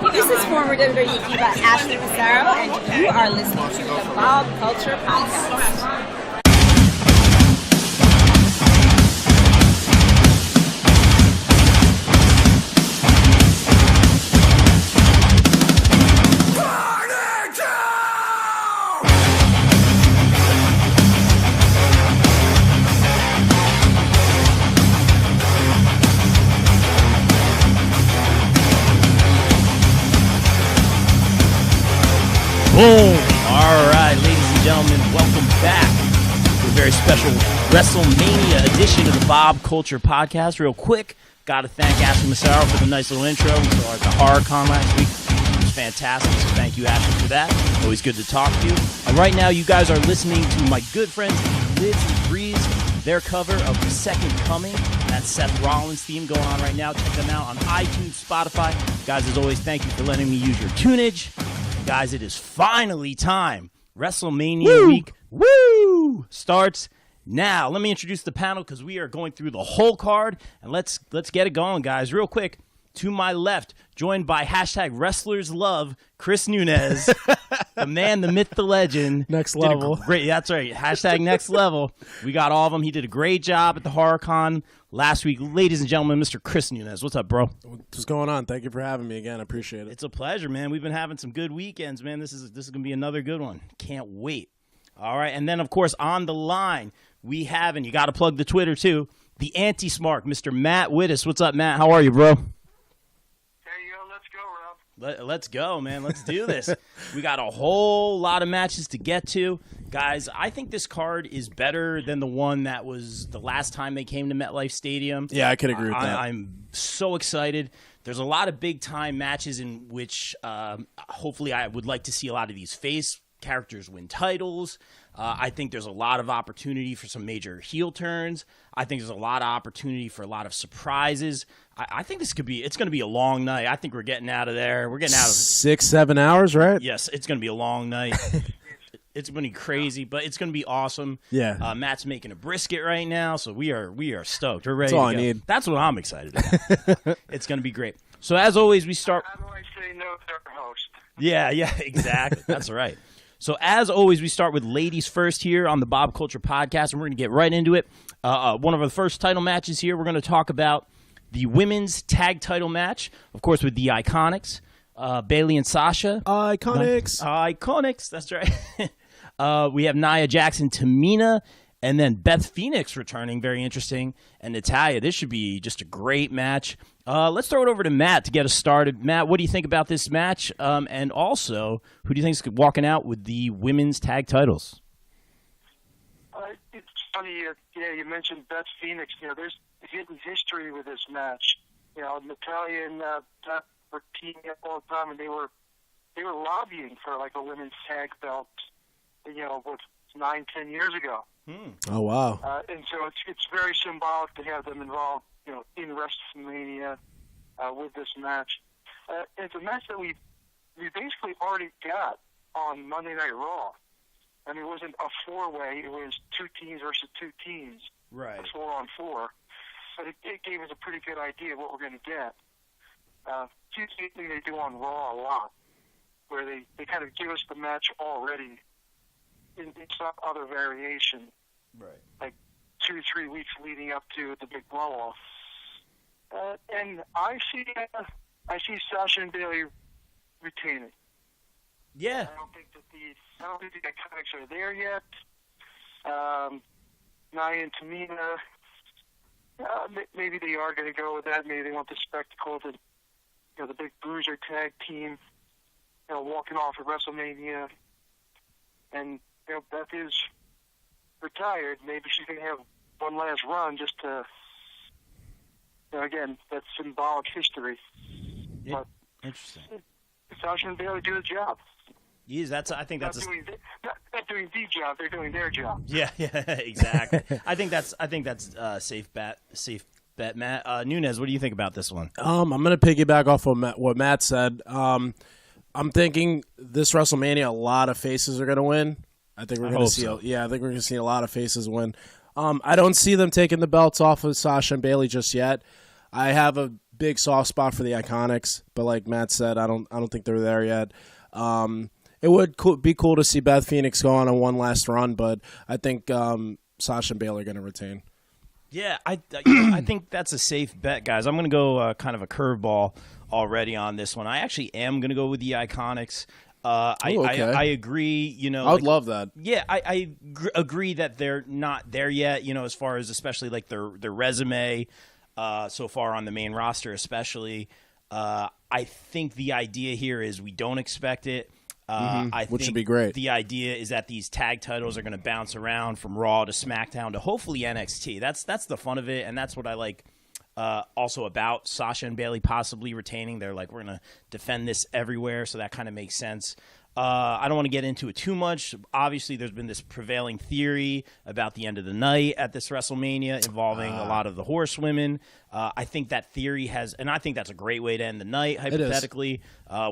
This is former WWE diva Ashley Massaro, and you are listening to the Bob Culture Podcast. Boom! All right, ladies and gentlemen, welcome back to a very special Wrestlemania edition of the Bob Culture Podcast. Real quick, got to thank Ashley Massaro for the nice little intro. We saw her at the HorrorCon last week. It was fantastic, so thank you, Ashley, for that. Always good to talk to you. And right now, you guys are listening to my good friends Liz and Breeze, their cover of The Second Coming. That's Seth Rollins' theme going on right now. Check them out on iTunes, Spotify. Guys, as always, thank you for letting me use your tunage. Guys, it is finally time. WrestleMania week starts now. Let me introduce the panel because we are going through the whole card, and let's get it going, guys. Real quick, to my left, joined by hashtag Wrestlers Love, Kriss Nunez, the man, the myth, the legend. Next level. That's right. Hashtag next level. We got all of them. He did a great job at the HorrorCon last week. Ladies and gentlemen, Mr. Kriss Nunez. What's up, bro? What's going on? Thank you for having me again. I appreciate it. It's a pleasure, man. We've been having some good weekends, man. This is going to be another good one. Can't wait. All right. And then, of course, on the line, we have, and you got to plug the Twitter, too, the Anti-Smark, Mr. Matt Widdis. What's up, Matt? How are you, bro? Let's go, man. Let's do this. We got a whole lot of matches to get to. Guys, I think this card is better than the one that was the last time they came to MetLife Stadium. Yeah, I could agree with that. I'm so excited. There's a lot of big-time matches in which hopefully I would like to see a lot of these face characters win titles. I think there's a lot of opportunity for some major heel turns. I think there's a lot of opportunity for a lot of surprises. I think it's going to be a long night. I think we're getting out of there. We're getting out of 6-7 hours, right? Yes, it's going to be a long night. It's going to be crazy, but it's going to be awesome. Yeah. Matt's making a brisket right now, so we are stoked. We're ready. That's all to go. I need. That's what I'm excited about. It's going to be great. So as always, we start. How do I say no to our host? Yeah, exactly. That's right. So as always, we start with ladies first here on the Bob Culture Podcast, and we're going to get right into it. One of our first title matches here, we're going to talk about the women's tag title match, of course, with the Iconics, Bayley and Sasha. Iconics. That's right. We have Nia Jackson, Tamina, and then Beth Phoenix returning, very interesting, and Natalya. This should be just a great match. Let's throw it over to Matt to get us started. Matt, what do you think about this match? And also, who do you think is walking out with the women's tag titles? It's funny, you mentioned Beth Phoenix. There's a hidden history with this match. Natalya and Beth were teaming up all the time, and they were lobbying for like a women's tag belt. 9-10 years ago. Oh wow! And so it's very symbolic to have them involved, in WrestleMania with this match. It's a match that we basically already got on Monday Night Raw. I mean, it wasn't a four-way; it was two teams versus two teams, right? 4-on-4. But it gave us a pretty good idea of what we're going to get. It's something they do on Raw a lot, where they kind of give us the match already in some other variation, right? Like 2-3 weeks leading up to the big blow-off. And I see Sasha and Bayley retaining. Yeah. I don't think the Iconics are there yet. Nia and Tamina, maybe they are going to go with that. Maybe they want the spectacle of the big bruiser tag team, walking off at WrestleMania. And Beth is retired. Maybe she's going to have one last run just to, again, that's symbolic history. Yeah. But Interesting. Sasha and Bayley do the job. Yes, I think that's not doing the job. They're doing their job. Yeah, exactly. I think that's safe bet, Matt. Nunez, what do you think about this one? I'm gonna piggyback off of what Matt said. I'm thinking this WrestleMania, a lot of faces are gonna win. I think we're gonna see. I think we're gonna see a lot of faces win. I don't see them taking the belts off of Sasha and Bayley just yet. I have a big soft spot for the Iconics, but like Matt said, I don't think they're there yet. It would be cool to see Beth Phoenix go on one last run, but I think Sasha and Bayley are going to retain. Yeah, I think that's a safe bet, guys. I'm going to go kind of a curveball already on this one. I actually am going to go with the Iconics. I agree. I would love that. Yeah, I agree that they're not there yet. As far as especially like their resume so far on the main roster, especially. I think the idea here is we don't expect it. Which would be great. The idea is that these tag titles are going to bounce around from Raw to SmackDown to hopefully NXT. That's the fun of it, and that's what I like also about Sasha and Bayley possibly retaining. They're like, we're going to defend this everywhere, so that kind of makes sense. I don't want to get into it too much. Obviously, there's been this prevailing theory about the end of the night at this WrestleMania involving a lot of the horsewomen. I think that theory and I think that's a great way to end the night, hypothetically.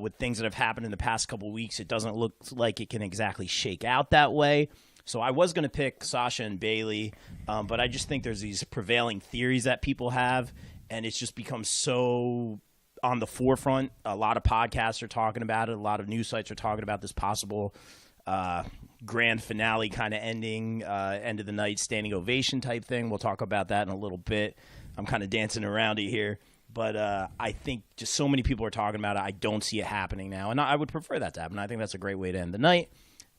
With things that have happened in the past couple of weeks, it doesn't look like it can exactly shake out that way. So I was going to pick Sasha and Bayley, but I just think there's these prevailing theories that people have, and it's just become so on the forefront. A lot of podcasts are talking about it. A lot of news sites are talking about this possible grand finale kind of ending, end of the night standing ovation type thing. We'll talk about that in a little bit. I'm kind of dancing around it here. But I think just so many people are talking about it. I don't see it happening now. And I would prefer that to happen. I think that's a great way to end the night.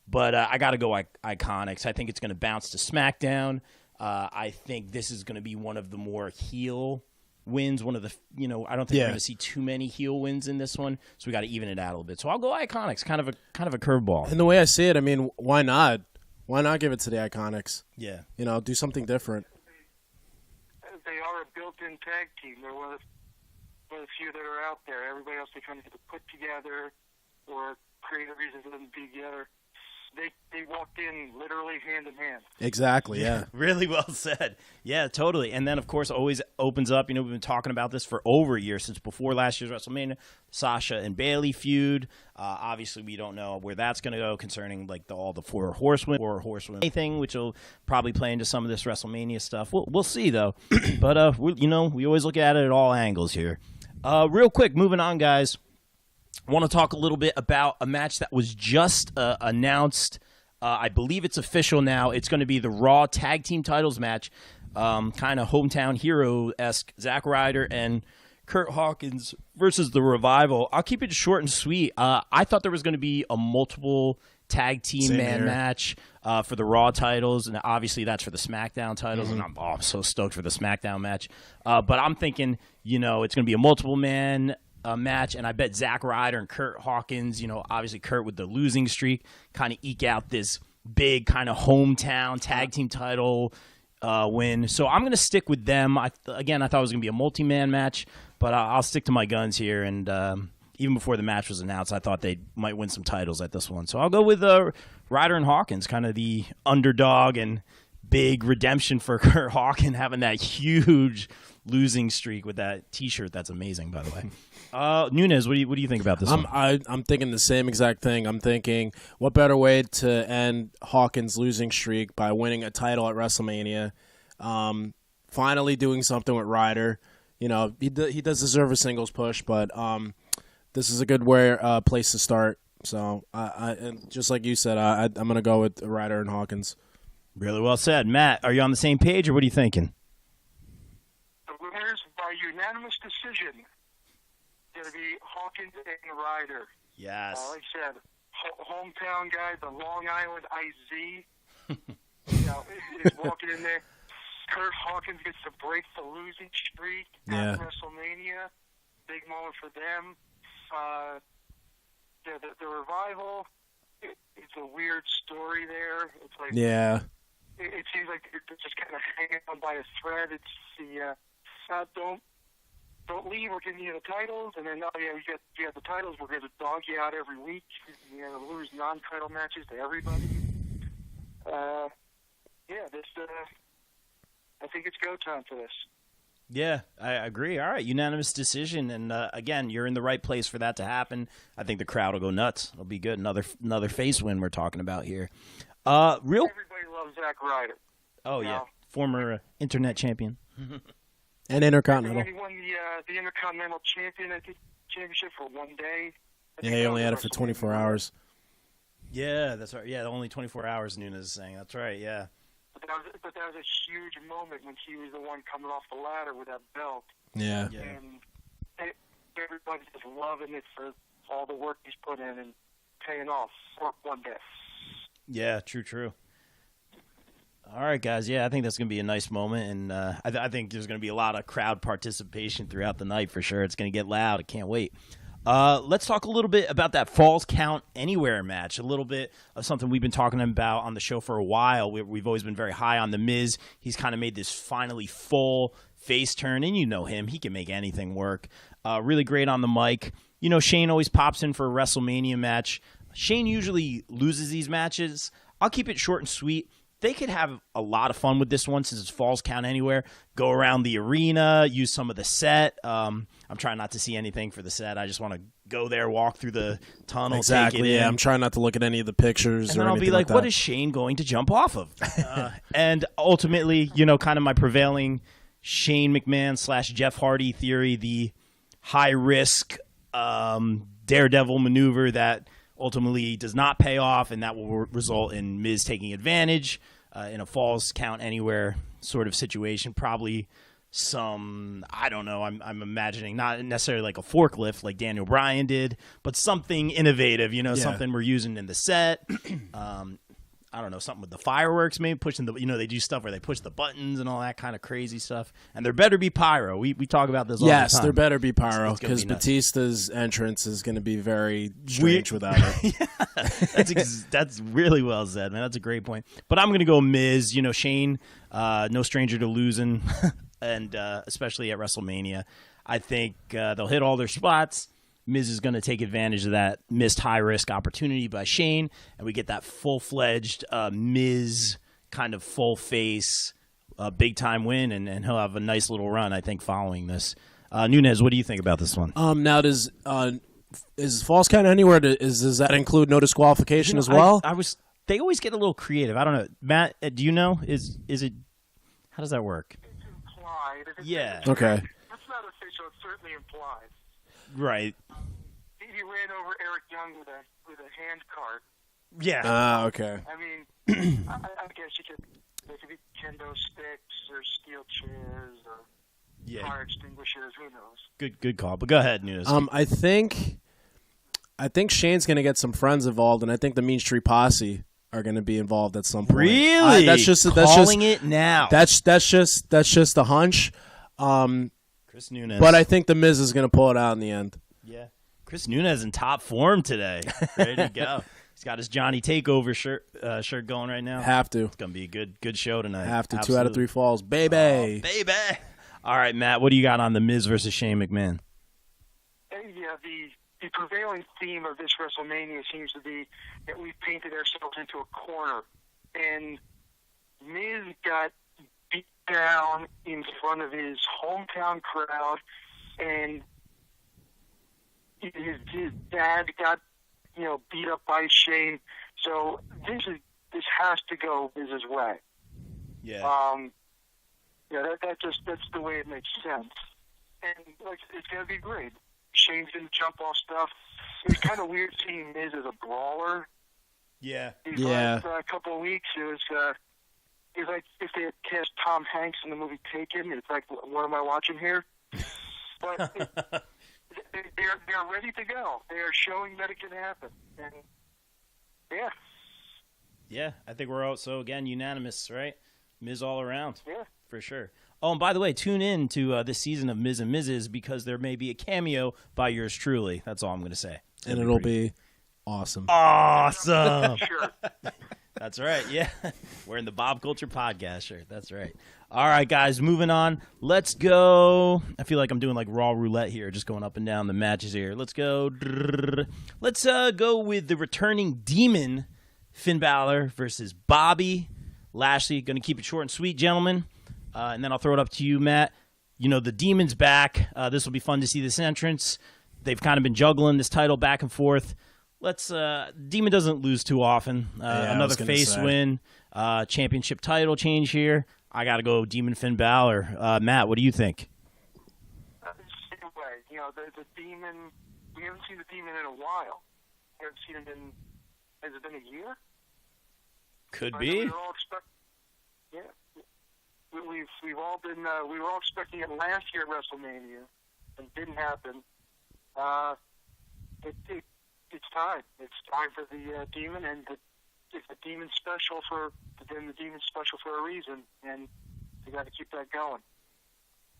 But I got to go Iconics. I think it's going to bounce to SmackDown. I think this is going to be one of the more heel wins. One of the, I don't think we're going to see too many heel wins in this one. So we got to even it out a little bit. So I'll go Iconics. Kind of a curveball. And the way I see it, I mean, why not? Why not give it to the Iconics? Yeah. Do something different. They are a built-in tag team. They're one of the few that are out there. Everybody else they kind of put together or create a reason for them to be together. They walked in literally hand in hand. Exactly, yeah. Really well said. Yeah, totally. And then, of course, always opens up, we've been talking about this for over a year, since before last year's WrestleMania, Sasha and Bayley feud. Obviously, we don't know where that's going to go concerning like all the four horsewomen anything, which will probably play into some of this WrestleMania stuff. We'll see, though. But, we always look at it at all angles here. Real quick, moving on, guys. I want to talk a little bit about a match that was just announced. I believe it's official now. It's going to be the Raw Tag Team Titles match, kind of hometown hero-esque. Zack Ryder and Kurt Hawkins versus The Revival. I'll keep it short and sweet. I thought there was going to be a multiple tag team match for the Raw titles, and obviously that's for the SmackDown titles. And I'm so stoked for the SmackDown match. But I'm thinking, it's going to be a multiple man match, and I bet Zack Ryder and Kurt Hawkins, obviously Kurt with the losing streak, kind of eke out this big kind of hometown tag team title win. So I'm going to stick with them. I thought it was going to be a multi-man match, but I'll stick to my guns here. And even before the match was announced, I thought they might win some titles at this one. So I'll go with Ryder and Hawkins, kind of the underdog and big redemption for Kurt Hawkins, having that huge losing streak with that T-shirt. That's amazing, by the way. Nunez, what do you think about this one? I'm thinking the same exact thing. I'm thinking, what better way to end Hawkins' losing streak by winning a title at WrestleMania? Finally doing something with Ryder. He does deserve a singles push, but this is a good place to start. So, and just like you said, I'm going to go with Ryder and Hawkins. Really well said. Matt, are you on the same page, or what are you thinking? The winners by unanimous decision going to be Hawkins and Ryder. Yes. Like I said, hometown guy, the Long Island IZ. Is walking in there. Kurt Hawkins gets to break the losing streak at WrestleMania. Big moment for them. The Revival, it's a weird story there. It's like it seems like they're just kind of hanging on by a thread. It's the don't leave. We're giving you the titles, and then you got the titles. We're going to dog you out every week. You're going to lose non-title matches to everybody. I think it's go time for this. Yeah, I agree. All right, unanimous decision, and again, you're in the right place for that to happen. I think the crowd will go nuts. It'll be good. Another face win we're talking about here. Everybody loves Zack Ryder. Oh yeah, former internet champion. And Intercontinental. When he won the Intercontinental Championship for one day. Yeah, he only had it for 24 hours. Yeah, that's right. Yeah, only 24 hours, Nunez is saying. That's right, yeah. But that was a huge moment when he was the one coming off the ladder with that belt. Yeah. And everybody's just loving it for all the work he's put in and paying off for one day. Yeah, true. All right, guys. Yeah, I think that's going to be a nice moment, and I think there's going to be a lot of crowd participation throughout the night for sure. It's going to get loud. I can't wait. Let's talk a little bit about that Falls Count Anywhere match, a little bit of something we've been talking about on the show for a while. We've always been very high on The Miz. He's kind of made this finally full face turn, and you know him. He can make anything work. Really great on the mic. You know, Shane always pops in for a WrestleMania match. Shane usually loses these matches. I'll keep it short and sweet. They could have a lot of fun with this one since it's Falls Count Anywhere. Go around the arena, use some of the set. I'm trying not to see anything for the set. I just want to go there, walk through the tunnel. Exactly, take it in. I'm trying not to look at any of the pictures. And then I'll be like, what is Shane going to jump off of? And ultimately, you know, kind of my prevailing Shane McMahon / Jeff Hardy theory, the high-risk daredevil maneuver that ultimately does not pay off, and that will result in Miz taking advantage in a Falls Count Anywhere sort of situation. Probably some, I don't know, I'm imagining not necessarily like a forklift like Daniel Bryan did, but something innovative, you know, something we're using in the set. I don't know, something with the fireworks, maybe pushing the, you know, they do stuff where they push the buttons and all that kind of crazy stuff. And there better be pyro. We talk about this all the time. Yes, there better be pyro because be Batista's entrance is going to be very strange without it. Yeah, that's really well said, man. That's a great point. But I'm going to go Miz. You know, Shane, no stranger to losing, and especially at WrestleMania. I think they'll hit all their spots. Miz is going to take advantage of that missed high-risk opportunity by Shane, and we get that full-fledged Miz kind of full-face big-time win, and he'll have a nice little run, I think, following this. Nunez, what do you think about this one? Now, is Falls Count Anywhere, does that include no disqualification as well? They always get a little creative. I don't know. Matt, do you know? Is it? How does that work? It's implied. Yeah. Okay. That's not official. It's certainly implied. Right. He ran over Eric Young with a hand cart. Yeah. Okay. I mean, I guess there could be kendo sticks or steel chairs or fire extinguishers. Who knows? Good call. But go ahead, Nunez. I think Shane's going to get some friends involved, and I think the Mean Street Posse are going to be involved at some point. Really? That's just it now. That's just a hunch. Kriss Nunez. But I think the Miz is going to pull it out in the end. Yeah. Kriss Nunez in top form today. Ready to go. He's got his Johnny Takeover shirt going right now. Have to. It's going to be a good show tonight. Have to. Absolutely. 2 out of 3 falls. Baby. Oh, baby. All right, Matt, what do you got on The Miz versus Shane McMahon? Yeah, the prevailing theme of this WrestleMania seems to be that we've painted ourselves into a corner. And Miz got beat down in front of his hometown crowd, and his dad got, beat up by Shane. So this has to go Miz's way. Yeah. That's the way it makes sense. And it's gonna be great. Shane's gonna jump off stuff. It's kind of weird seeing Miz as a brawler. Yeah. These last couple of weeks, it was like if they had cast Tom Hanks in the movie Taken. It's like, what am I watching here? But they're ready to go. They are showing that it can happen. And yeah. Yeah, I think we're also, again, unanimous, right? Miz all around. Yeah. For sure. Oh, and by the way, tune in to this season of Miz and Mrs. because there may be a cameo by yours truly. That's all I'm going to say. And it'll be awesome. Awesome. Sure. That's right. Yeah. Wearing the Bob Culture Podcast shirt. That's right. All right, guys, moving on. Let's go. I feel like I'm doing like Raw Roulette here, just going up and down the matches here. Let's go. Let's go with the returning Demon, Finn Balor versus Bobby Lashley. Going to keep it short and sweet, gentlemen. And then I'll throw it up to you, Matt. The Demon's back. This will be fun to see this entrance. They've kind of been juggling this title back and forth. Demon doesn't lose too often. Another face win. Championship title change here. I got to go Demon Finn Balor. Matt, what do you think? the Demon. We haven't seen the Demon in a while. We haven't seen him in. Has it been a year? Could be. We were all we've all been. We were all expecting it last year at WrestleMania, and it didn't happen. It's time. It's time for the Demon, and if the Demon's special then the Demon's special for a reason, and they got to keep that going.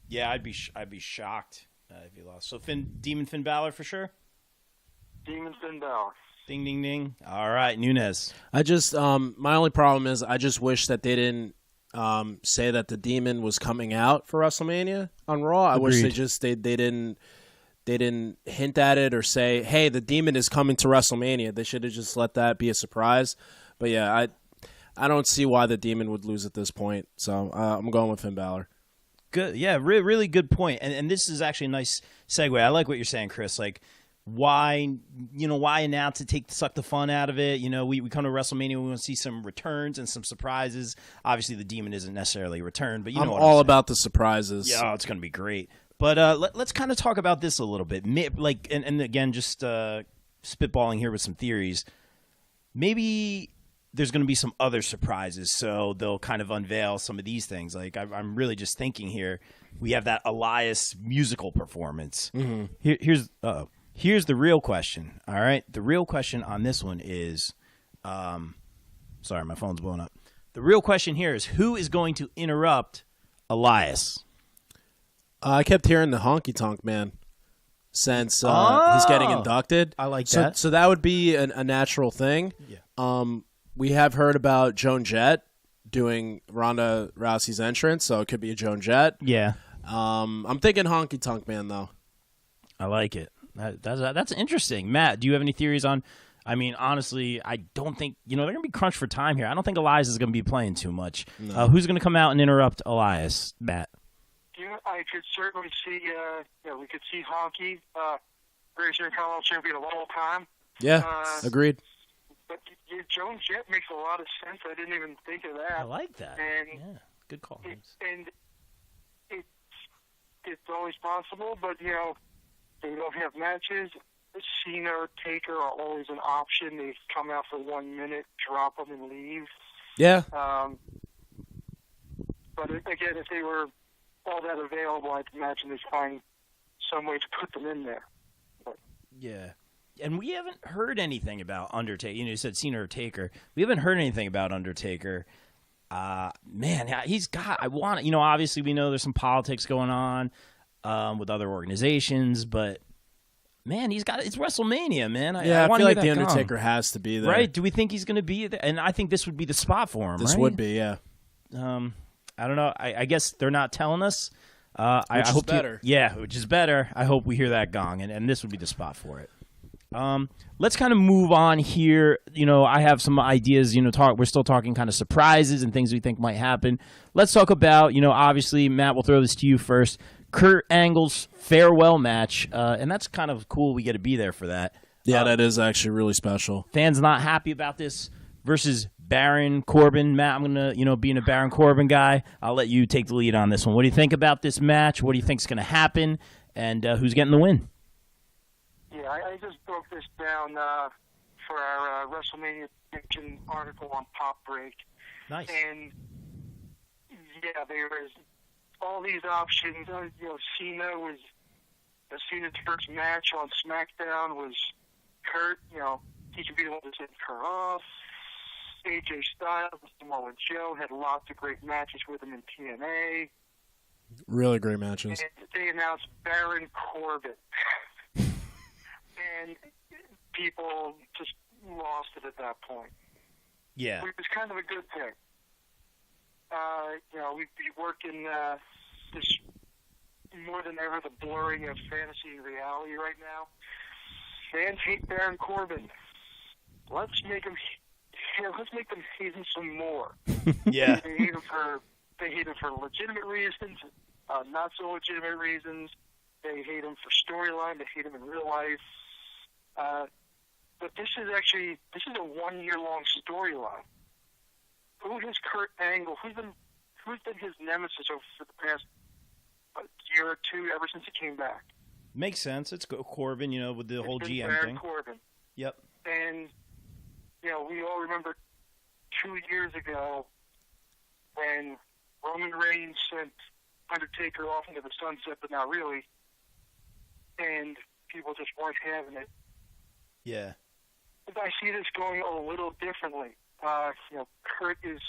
Yeah, I'd be shocked if he lost. So Demon Finn Balor for sure. Demon Finn Balor. Ding ding ding. All right, Nunez. I just my only problem is I just wish that they didn't say that the Demon was coming out for WrestleMania on Raw. I wish they didn't hint at it or say, hey, the Demon is coming to WrestleMania. They should have just let that be a surprise. But yeah, I don't see why the Demon would lose at this point. So I'm going with Finn Balor. Good, yeah, really good point. And this is actually a nice segue. I like what you're saying, Chris. Like, why announce it, suck the fun out of it? We come to WrestleMania, we want to see some returns and some surprises. Obviously, the Demon isn't necessarily a return, but I'm all about the surprises. Yeah, it's going to be great. But let's kind of talk about this a little bit. Like, and again, just spitballing here with some theories. Maybe there's going to be some other surprises, so they'll kind of unveil some of these things. Like, I'm really just thinking here. We have that Elias musical performance. Mm-hmm. Here's the real question. All right, the real question on this one is, sorry, my phone's blowing up. The real question here is, who is going to interrupt Elias? I kept hearing the honky tonk man since he's getting inducted. I like that. So that would be a natural thing. Yeah. We have heard about Joan Jett doing Ronda Rousey's entrance, so it could be a Joan Jett. Yeah. I'm thinking honky tonk man though. I like it. That's interesting. Matt, do you have any theories on? I mean, honestly, I don't think they're going to be crunched for time here. I don't think Elias is going to be playing too much. No. Who's going to come out and interrupt Elias, Matt? Yeah, I could certainly see. We could see Honky, greatest Intercontinental Champion of all time. Yeah, agreed. But Joan Jett makes a lot of sense. I didn't even think of that. I like that. And yeah, good call. It's always possible, but they don't have matches. Cena or Taker are always an option. They come out for 1 minute, drop them, and leave. Yeah. But again, if they were all that available, I'd imagine they'd find some way to put them in there. But, yeah. And we haven't heard anything about Undertaker. You said Cena or Taker. We haven't heard anything about Undertaker. Man, he's got. Obviously we know there's some politics going on with other organizations, but man, he's got. It's WrestleMania, man. I feel like the Undertaker has to be there, right? Do we think he's going to be there? And I think this would be the spot for him. This would be, yeah. I don't know. I guess they're not telling us. Which is better. Which is better. I hope we hear that gong, and this would be the spot for it. Let's kind of move on here. I have some ideas. We're still talking kind of surprises and things we think might happen. Let's talk about, obviously, Matt, we'll throw this to you first. Kurt Angle's farewell match, and that's kind of cool. We get to be there for that. Yeah, that is actually really special. Fans not happy about this versus Baron Corbin. Matt, I'm gonna, being a Baron Corbin guy, I'll let you take the lead on this one. What do you think about this match? What do you think's gonna happen? And who's getting the win? Yeah, I just broke this down for our WrestleMania prediction article on Pop Break. Nice. And yeah, there was all these options. Cena's first match on SmackDown was Kurt. He could be the one to send Kurt off. AJ Styles, Samoa Joe had lots of great matches with him in TNA. Really great matches. And they announced Baron Corbin. And people just lost it at that point. Yeah. Which was kind of a good thing. We'd be working this more than ever, the blurring of fantasy and reality right now. Fans hate Baron Corbin. Let's make them hate him some more. Yeah. They hate him for legitimate reasons, not so legitimate reasons. They hate him for storyline. They hate him in real life. But this is a 1 year long storyline. Who is Kurt Angle? Who's been his nemesis over for the past year or two, ever since he came back? Makes sense. It's Corbin, with the whole GM Baron thing. Corbin. Yep. And, we all remember 2 years ago when Roman Reigns sent Undertaker off into the sunset, but not really, and people just weren't having it. Yeah. But I see this going a little differently. Kurt is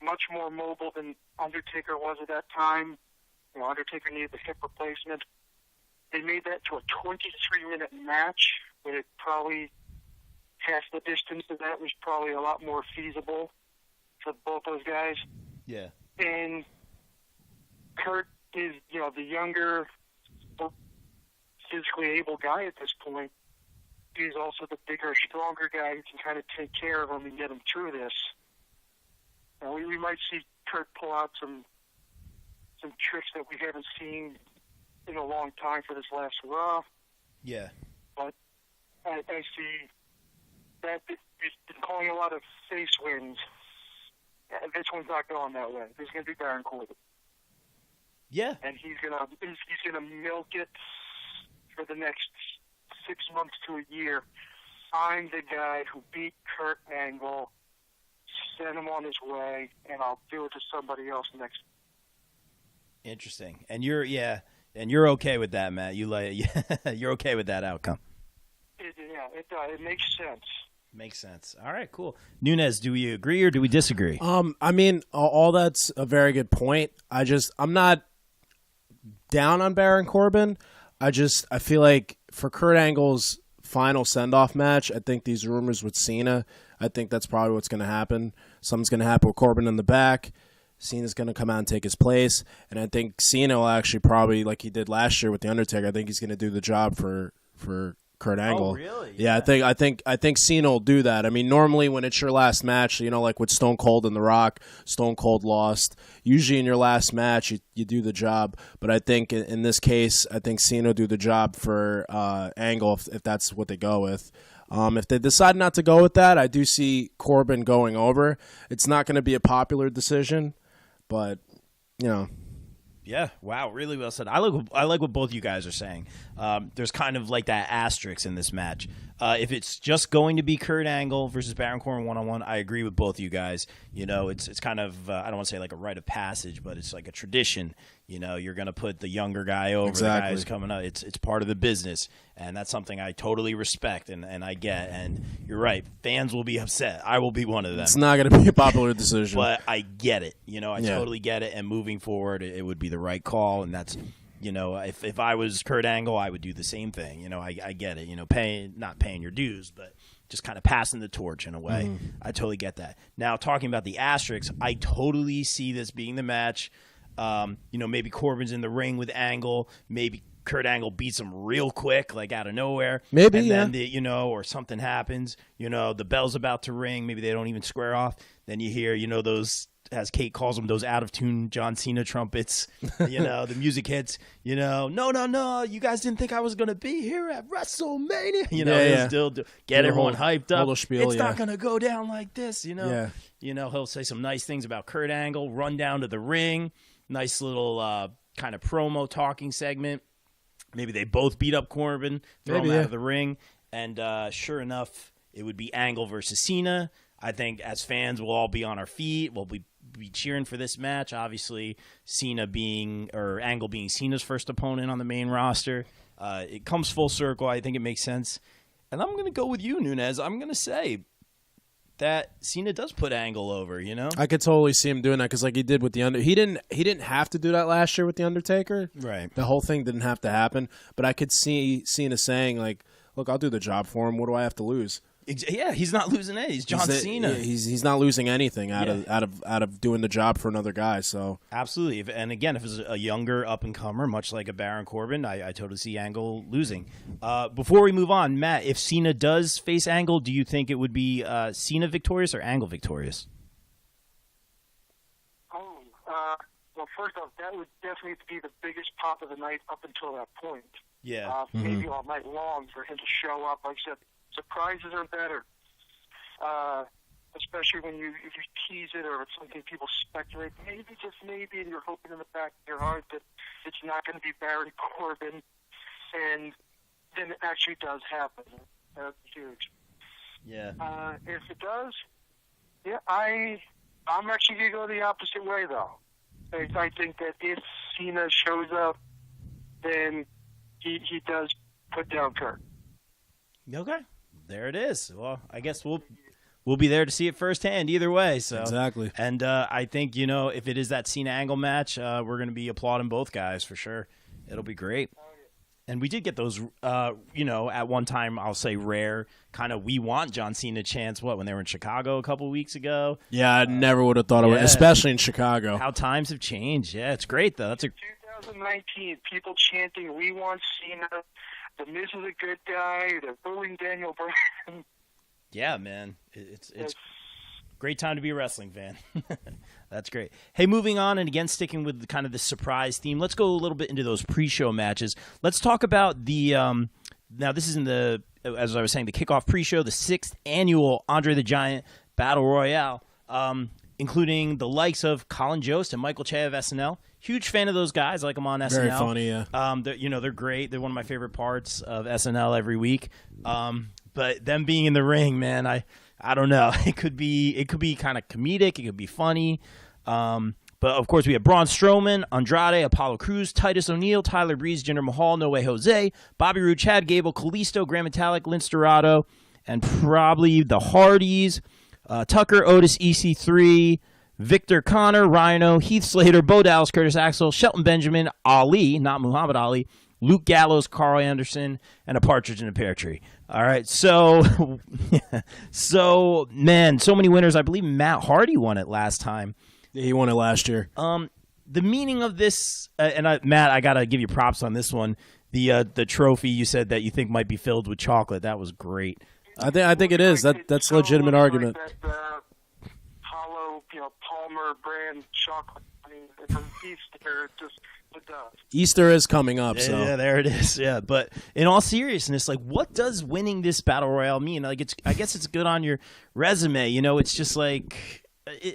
much more mobile than Undertaker was at that time. Undertaker needed the hip replacement. They made that to a 23-minute match, but it probably half the distance of that was probably a lot more feasible for both those guys. Yeah. And Kurt is, the younger, physically able guy at this point. He's also the bigger, stronger guy who can kind of take care of him and get him through this. We might see Kurt pull out some tricks that we haven't seen in a long time for this last Raw. Yeah. But I see that he's been calling a lot of face wins. This one's not going that way. This is going to be Baron Corbin. Yeah. And he's gonna milk it for the next 6 months to a year. I'm the guy who beat Kurt Angle, sent him on his way, and I'll do it to somebody else next. Interesting. And you're okay with that, Matt. You're okay with that outcome. It makes sense. Makes sense. All right, cool. Nunez, do we agree or do we disagree? I mean, all that's a very good point. I'm not down on Baron Corbin. I feel like for Kurt Angle's final send-off match, I think these rumors with Cena, I think that's probably what's going to happen. Something's going to happen with Corbin in the back. Cena's going to come out and take his place. And I think Cena will actually probably, like he did last year with The Undertaker, I think he's going to do the job for Kurt Angle. Oh, really? Yeah, I think Cena will do that. I mean, normally when it's your last match, like with Stone Cold and The Rock, Stone Cold lost. Usually in your last match, you do the job. But I think in this case, I think Cena will do the job for Angle if that's what they go with. If they decide not to go with that, I do see Corbin going over. It's not going to be a popular decision, but, Yeah, wow, really well said. I like what both you guys are saying. There's kind of like that asterisk in this match. If it's just going to be Kurt Angle versus Baron Corbin one-on-one, I agree with both you guys. It's kind of I don't want to say like a rite of passage, but it's like a tradition. You're going to put the younger guy over the guy who's coming up. It's part of the business, and that's something I totally respect and I get. And you're right, fans will be upset. I will be one of them. It's not going to be a popular decision. But I get it. I totally get it, and moving forward, it would be the right call, and that's if I was Kurt Angle, I would do the same thing. I get it. Not paying your dues, but just kind of passing the torch in a way. Mm-hmm. I totally get that. Now, talking about the asterisks, I totally see this being the match. Maybe Corbin's in the ring with Angle. Maybe Kurt Angle beats him real quick, like out of nowhere. Maybe, and then or something happens. The bell's about to ring. Maybe they don't even square off. Then you hear, those, as Kate calls them, those out-of-tune John Cena trumpets. The music hits. No, you guys didn't think I was going to be here at WrestleMania. Still get everyone hyped up. Spiel, it's not going to go down like this, He'll say some nice things about Kurt Angle, run down to the ring. Nice little kind of promo talking segment. Maybe they both beat up Corbin, throw him out of the ring. And sure enough, it would be Angle versus Cena. I think as fans, we'll all be on our feet. We'll be cheering for this match. Obviously, Angle being Cena's first opponent on the main roster. It comes full circle. I think it makes sense. And I'm going to go with you, Nunez. I'm going to say that Cena does put Angle over, I could totally see him doing that because like he did with the He didn't have to do that last year with The Undertaker. Right. The whole thing didn't have to happen. But I could see Cena saying, like, look, I'll do the job for him. What do I have to lose? Yeah, he's not losing anything. He's John Cena. He's not losing anything out of doing the job for another guy. So absolutely, and again, if it's a younger up and comer, much like a Baron Corbin, I totally see Angle losing. Before we move on, Matt, if Cena does face Angle, do you think it would be Cena victorious or Angle victorious? Well, first off, that would definitely be the biggest pop of the night up until that point. Yeah, maybe all night long for him to show up. Like I said, surprises are better, especially when if you tease it or it's something people speculate. Maybe, just maybe, and you're hoping in the back of your heart that it's not going to be Baron Corbin. and then it actually does happen. That's huge. Yeah. If it does, yeah, I'm actually going to go the opposite way, though. I think that if Cena shows up, then he does put down Kurt. Okay. There it is. Well, I guess we'll be there to see it firsthand either way. So Exactly. And I think, if it is that Cena Angle match, we're going to be applauding both guys for sure. It'll be great. And we did get those, at one time, I'll say rare, kind of we want John Cena chants, when they were in Chicago a couple weeks ago? Yeah, I never would have thought of it, especially in Chicago. How times have changed. Yeah, it's great, though. That's 2019, people chanting, "We want Cena," "The Miz is a good guy," they're booing Daniel Bryan. Yeah, man. It's great time to be a wrestling fan. That's great. Hey, moving on, and again, sticking with kind of the surprise theme, let's go a little bit into those pre-show matches. Let's talk about the now this is in the, as I was saying, the kickoff pre-show, the 6th annual Andre the Giant Battle Royale, including the likes of Colin Jost and Michael Che of SNL. Huge fan of those guys. I like them on SNL. Very funny, yeah. They're great. They're one of my favorite parts of SNL every week. But them being in the ring, man, I don't know. It could be kind of comedic. It could be funny. But, of course, we have Braun Strowman, Andrade, Apollo Crews, Titus O'Neil, Tyler Breeze, Jinder Mahal, No Way Jose, Bobby Roode, Chad Gable, Kalisto, Grand Metalik, Lince Dorado, and probably the Hardys, Tucker, Otis, EC3, Victor Connor, Rhino, Heath Slater, Bo Dallas, Curtis Axel, Shelton Benjamin, Ali, not Muhammad Ali, Luke Gallows, Carl Anderson, and a partridge in a pear tree. All right, so man, so many winners. I believe Matt Hardy won it last time. Yeah, he won it last year. The meaning of this, Matt, I gotta give you props on this one. The trophy you said that you think might be filled with chocolate. That was great. I think it is. That's a legitimate argument. Like that, hollow, Palmer brand chocolate. I mean, it's an Easter. It does. Easter is coming up, so yeah, there it is. Yeah, but in all seriousness, like, what does winning this battle royale mean? Like, I guess it's good on your resume. It's just like,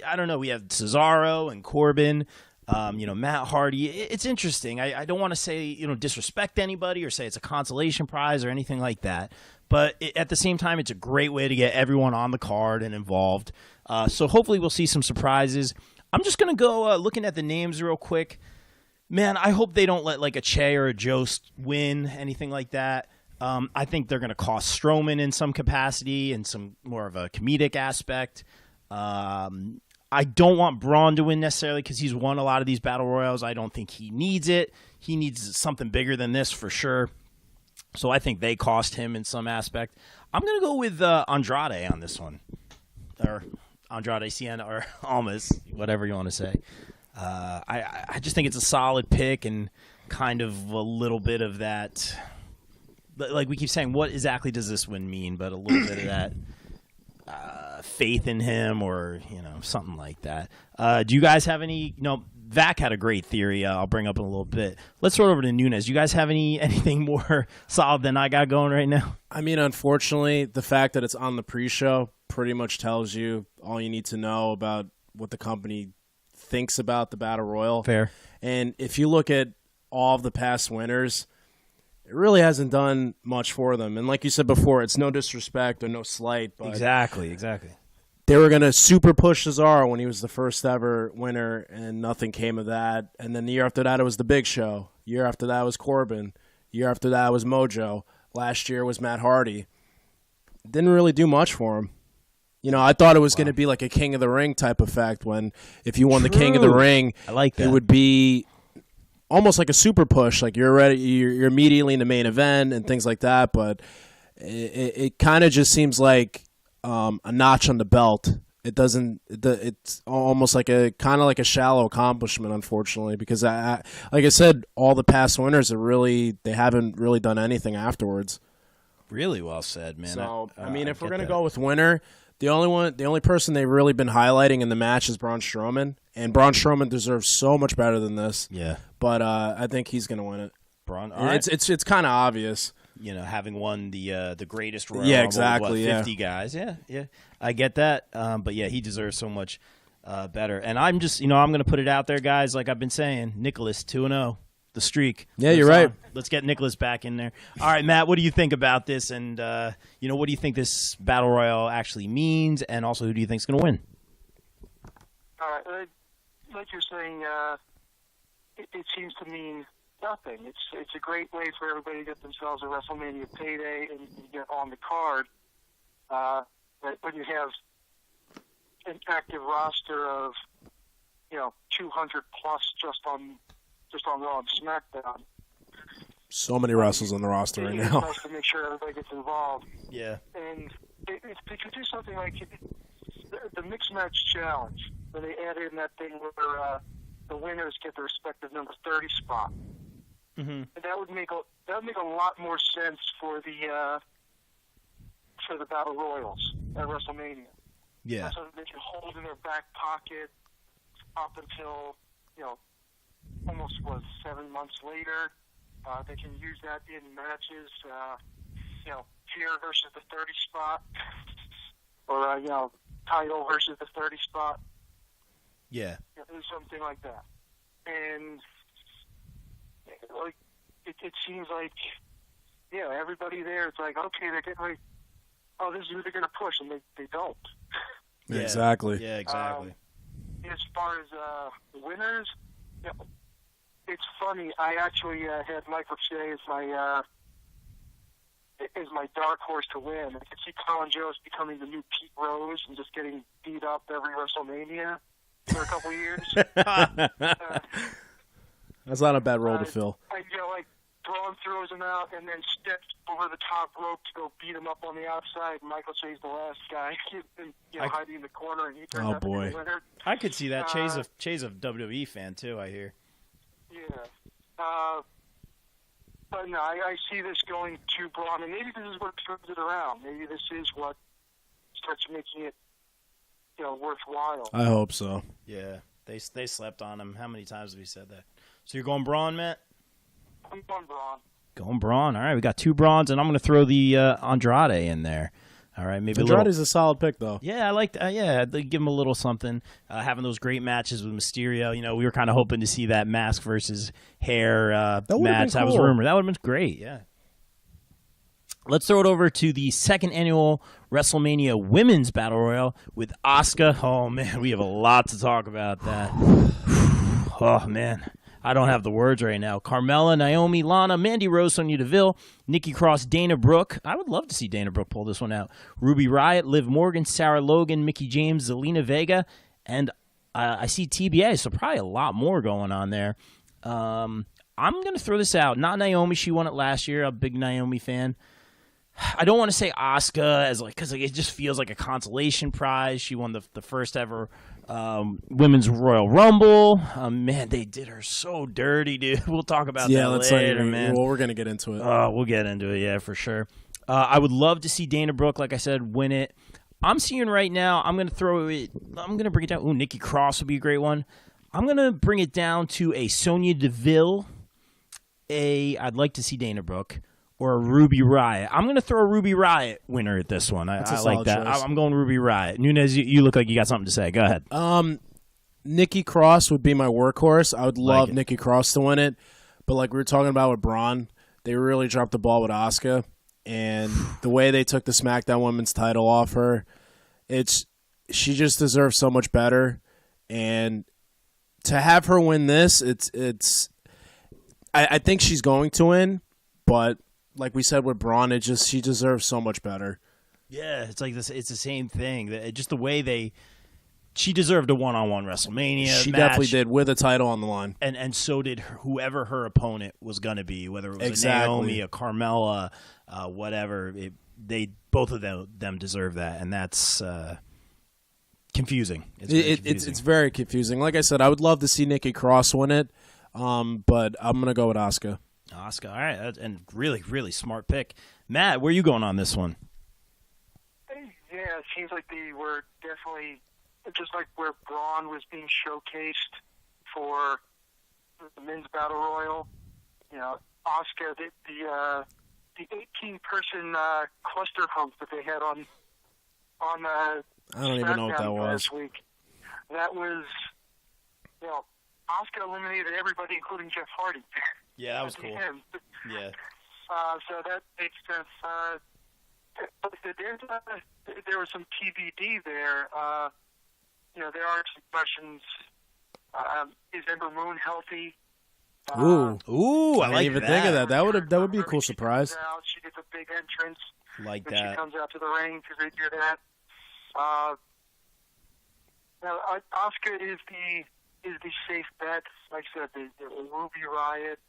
I don't know. We have Cesaro and Corbin, Matt Hardy. It's interesting. I don't want to say disrespect anybody or say it's a consolation prize or anything like that. But at the same time, it's a great way to get everyone on the card and involved. So hopefully we'll see some surprises. I'm just gonna go looking at the names real quick. Man, I hope they don't let like a Che or a Jost win, anything like that. I think they're going to cost Strowman in some capacity and some more of a comedic aspect. I don't want Braun to win necessarily because he's won a lot of these battle royals. I don't think he needs it. He needs something bigger than this for sure. So I think they cost him in some aspect. I'm going to go with Andrade on this one. Or Andrade Cien or Almas, whatever you want to say. I just think it's a solid pick and kind of a little bit of that, like we keep saying, what exactly does this win mean? But a little bit of that faith in him or, something like that. Do you guys have any, Vac had a great theory I'll bring up in a little bit. Let's throw it over to Nunez. Do you guys have anything more solid than I got going right now? I mean, unfortunately, the fact that it's on the pre-show pretty much tells you all you need to know about what the company thinks about the Battle Royal. Fair. And if you look at all of the past winners, it really hasn't done much for them. And like you said before, it's no disrespect or no slight. But Exactly. they were going to super push Cesaro when he was the first ever winner, and nothing came of that. And then the year after that, it was the Big Show. Year after that was Corbin. Year after that was Mojo. Last year was Matt Hardy. Didn't really do much for him. I thought it was going to be like a King of the Ring type effect when if you won the King of the Ring, I like that. It would be almost like a super push. Like you're ready, you're immediately in the main event and things like that. But it kind of just seems like a notch on the belt. It doesn't. It's almost like a kind of like a shallow accomplishment, unfortunately, because like I said, all the past winners they haven't really done anything afterwards. Really well said, man. So I mean, if we're gonna go with winner. The only person they've really been highlighting in the match is Braun Strowman, and Braun Strowman deserves so much better than this. Yeah, but I think he's going to win it. Braun, it's kind of obvious, having won the greatest Royal yeah, Rumble exactly, with 50 guys. Yeah, I get that. But yeah, he deserves so much better. And I'm just, I'm going to put it out there, guys. Like I've been saying, Nicholas 2-0. the streak. Yeah, you're right. Let's get Nicholas back in there. All right, Matt, what do you think about this? And, what do you think this Battle Royal actually means? And also, who do you think is going to win? Like you're saying, it seems to mean nothing. It's a great way for everybody to get themselves a WrestleMania payday and get on the card. But when you have an active roster of 200 plus just on Raw and SmackDown. So many wrestlers on the roster right now. It's nice to make sure everybody gets involved. Yeah. And if they could do something like the Mixed Match Challenge, where they add in that thing where the winners get the respective number 30 spot. Mm-hmm. And that would make a lot more sense for the Battle Royals at WrestleMania. Yeah. So they can hold in their back pocket up until, almost 7 months later. They can use that in matches, Fear versus the 30 spot, or, title versus the 30 spot. Yeah. Something like that. And, it seems like, everybody there, it's like, okay, they're getting ready. Oh, this is who they're going to push, and they don't. Yeah. Exactly. Yeah, exactly. As far as the winners, it's funny. I actually had Michael Che as my dark horse to win. I could see Colin Jost becoming the new Pete Rose and just getting beat up every WrestleMania for a couple of years. That's not a bad role to fill. Braun throws him out and then steps over the top rope to go beat him up on the outside. Michael Che's the last guy, hiding in the corner, and he turns out to be the winner. I could see that. Che's a WWE fan too, I hear. Yeah. But no, I see this going to Braun, and maybe this is what turns it around. Maybe this is what starts making it, worthwhile. I hope so. Yeah, they slept on him. How many times have we said that? So you're going Braun, Matt? I'm going Braun. Going Braun. All right, we got 2 Brauns, and I'm going to throw the Andrade in there. All right, maybe Andrade's a solid pick, though. Yeah, I like that. Yeah, they give him a little something. Having those great matches with Mysterio. We were kind of hoping to see that mask versus hair match. That was rumored. That would have been great. Yeah. Let's throw it over to the second annual WrestleMania Women's Battle Royal with Asuka. Oh man, we have a lot to talk about that. Oh man. I don't have the words right now. Carmella, Naomi, Lana, Mandy Rose, Sonya Deville, Nikki Cross, Dana Brooke. I would love to see Dana Brooke pull this one out. Ruby Riott, Liv Morgan, Sarah Logan, Mickie James, Zelina Vega, and I see TBA, so probably a lot more going on there. I'm going to throw this out. Not Naomi. She won it last year. I'm a big Naomi fan. I don't want to say Asuka because it just feels like a consolation prize. She won the first ever Women's Royal Rumble. Man, they did her so dirty, dude. We'll talk about that later, man. Well, we're going to get into it. We'll get into it, yeah, for sure. I would love to see Dana Brooke, like I said, win it. I'm seeing right now, I'm going to bring it down. Ooh, Nikki Cross would be a great one. I'm going to bring it down to a Sonya Deville. I'd like to see Dana Brooke. Or a Ruby Riott. I'm going to throw a Ruby Riott winner at this one. I like that. I'm going Ruby Riott. Nunez, you look like you got something to say. Go ahead. Nikki Cross would be my workhorse. I would love Nikki Cross to win it. But like we were talking about with Braun, they really dropped the ball with Asuka. And the way they took the SmackDown Women's title off her, she just deserves so much better. And to have her win this, I think she's going to win, but like we said with Braun, she deserves so much better. Yeah, it's like this. It's the same thing. Just the way she deserved a one-on-one WrestleMania. She match. definitely did, with a title on the line. And so did whoever her opponent was going to be, whether it was a Naomi, a Carmella, whatever. Both of them deserve that, and that's confusing. It's very confusing. Like I said, I would love to see Nikki Cross win it, but I'm going to go with Asuka. Asuka, all right, and really, really smart pick. Matt, where are you going on this one? Yeah, it seems like they were definitely, just like where Braun was being showcased for the men's battle royal. Asuka, the 18-person cluster hump that they had on I don't even know what that was last week. That was, Asuka eliminated everybody, including Jeff Hardy. Yeah, that was at cool. the end. Yeah. So that makes sense. But there was some TBD there. There are some questions. Is Ember Moon healthy? Ooh, I I like didn't even that. think of that. That would be a cool surprise. She gets a big entrance Like when that. she comes out to the ring because they do that. Now, Asuka is the safe bet. Like I said, the Ruby Riot.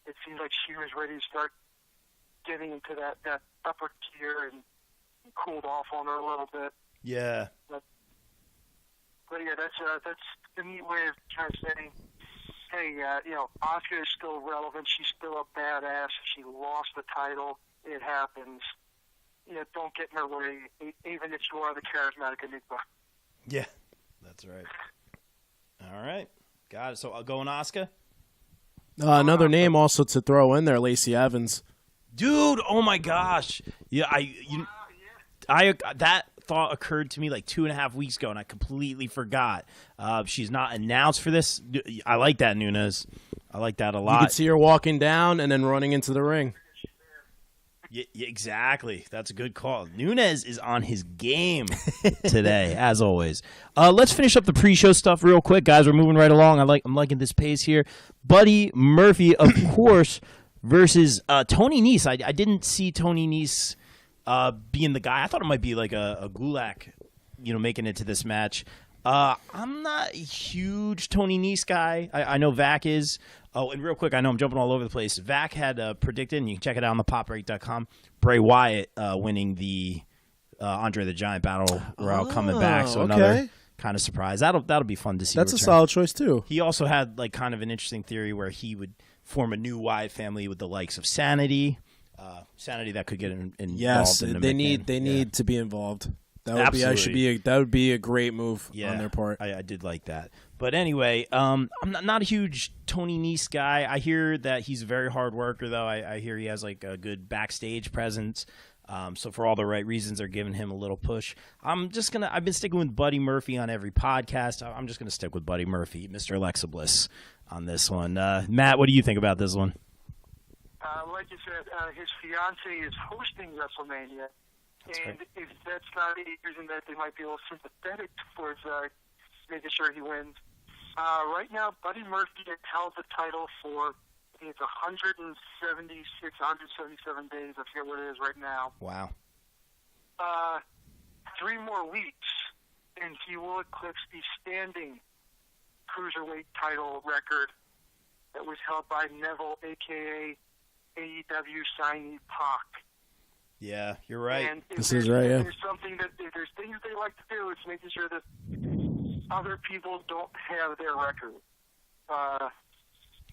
It seems like she was ready to start getting into that upper tier and cooled off on her a little bit. Yeah. But yeah, that's the neat way of trying to say, hey, Asuka is still relevant. She's still a badass. She lost the title. It happens. Don't get in her way, even if you are the charismatic Enigma. Yeah, that's right. All right. Got it. So I'll go on Asuka. Another name also to throw in there, Lacey Evans. Dude, oh my gosh. Yeah, that thought occurred to me like 2.5 weeks ago, and I completely forgot. She's not announced for this. I like that, Nunez. I like that a lot. You could see her walking down and then running into the ring. Yeah, exactly. That's a good call. Nunez is on his game today, as always. Let's finish up the pre-show stuff real quick, guys. We're moving right along. I'm liking this pace here. Buddy Murphy, of course, versus Tony Nese. I didn't see Tony Nese being the guy. I thought it might be like a Gulak, making it to this match. I'm not a huge Tony Nese guy. I know Vac is. Oh, and real quick, I know I'm jumping all over the place. Vac had predicted, and you can check it out on the popbreak.com, Bray Wyatt winning the Andre the Giant Battle Royal coming back. So another kind of surprise. That'll be fun to see. That's a solid choice, too. He also had like kind of an interesting theory where he would form a new Wyatt family with the likes of Sanity. Sanity that could get involved. Yes, in the they need to be involved. That would be a great move on their part. I did like that. But anyway, I'm not a huge Tony Nese guy. I hear that he's a very hard worker, though. I hear he has like a good backstage presence. So for all the right reasons, they're giving him a little push. I've been sticking with Buddy Murphy on every podcast. I'm just gonna stick with Buddy Murphy, Mr. Alexa Bliss, on this one. Matt, what do you think about this one? Like you said, his fiance is hosting WrestleMania. And if that's not a reason that they might be a little sympathetic towards making sure he wins. Right now, Buddy Murphy has held the title for, I think it's 177 days. I forget what it is right now. Wow. 3 more weeks, and he will eclipse the standing cruiserweight title record that was held by Neville, a.k.a. AEW signee Pac. Yeah, you're right. And this is right, yeah. If there's things they like to do, it's making sure that other people don't have their record.